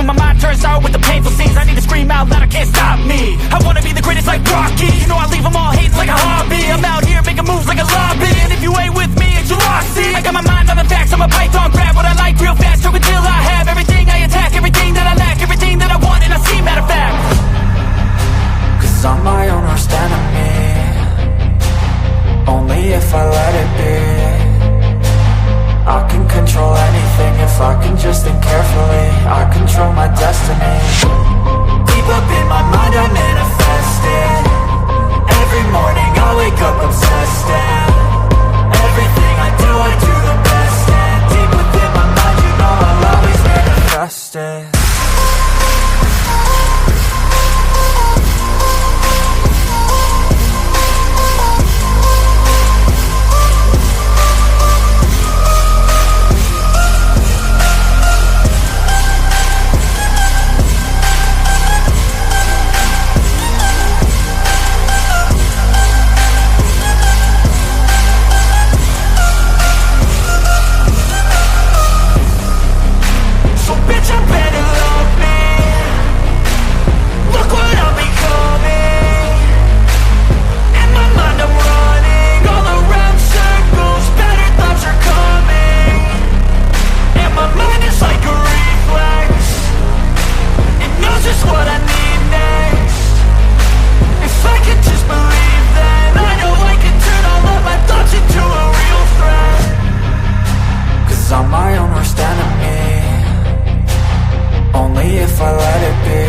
if I let it be.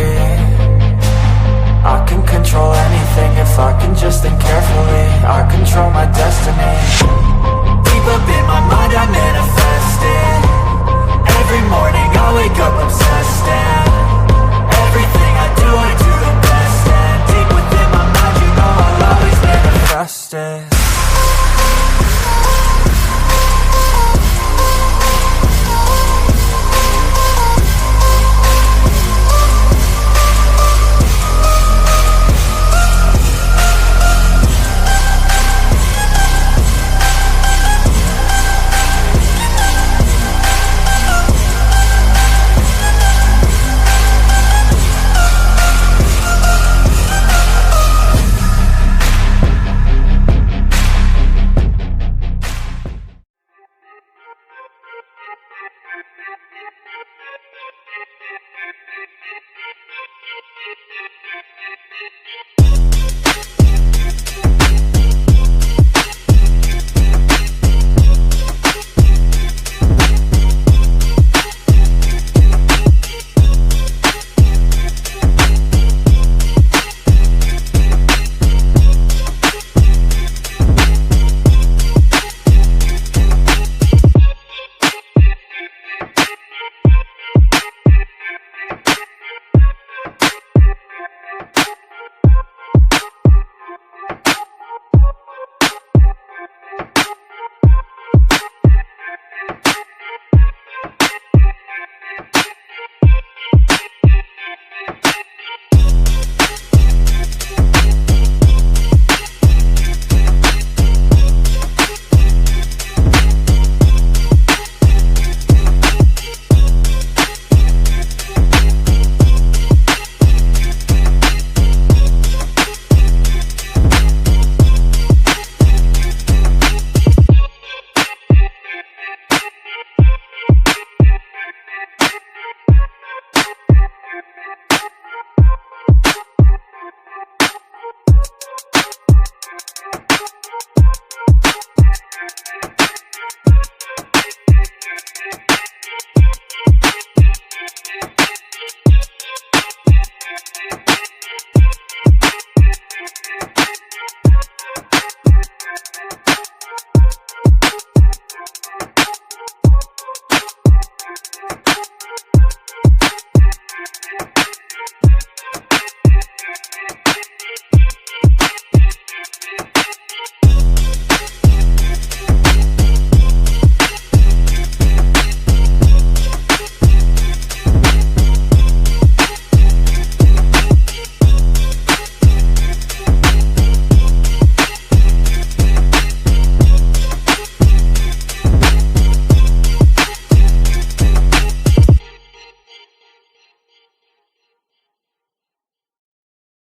I can control anything if I can just think carefully. I control my destiny. Deep up in my mind I manifest it. Every morning I wake up obsessed, and everything I do the best. And deep within my mind, you know I'll always manifest it.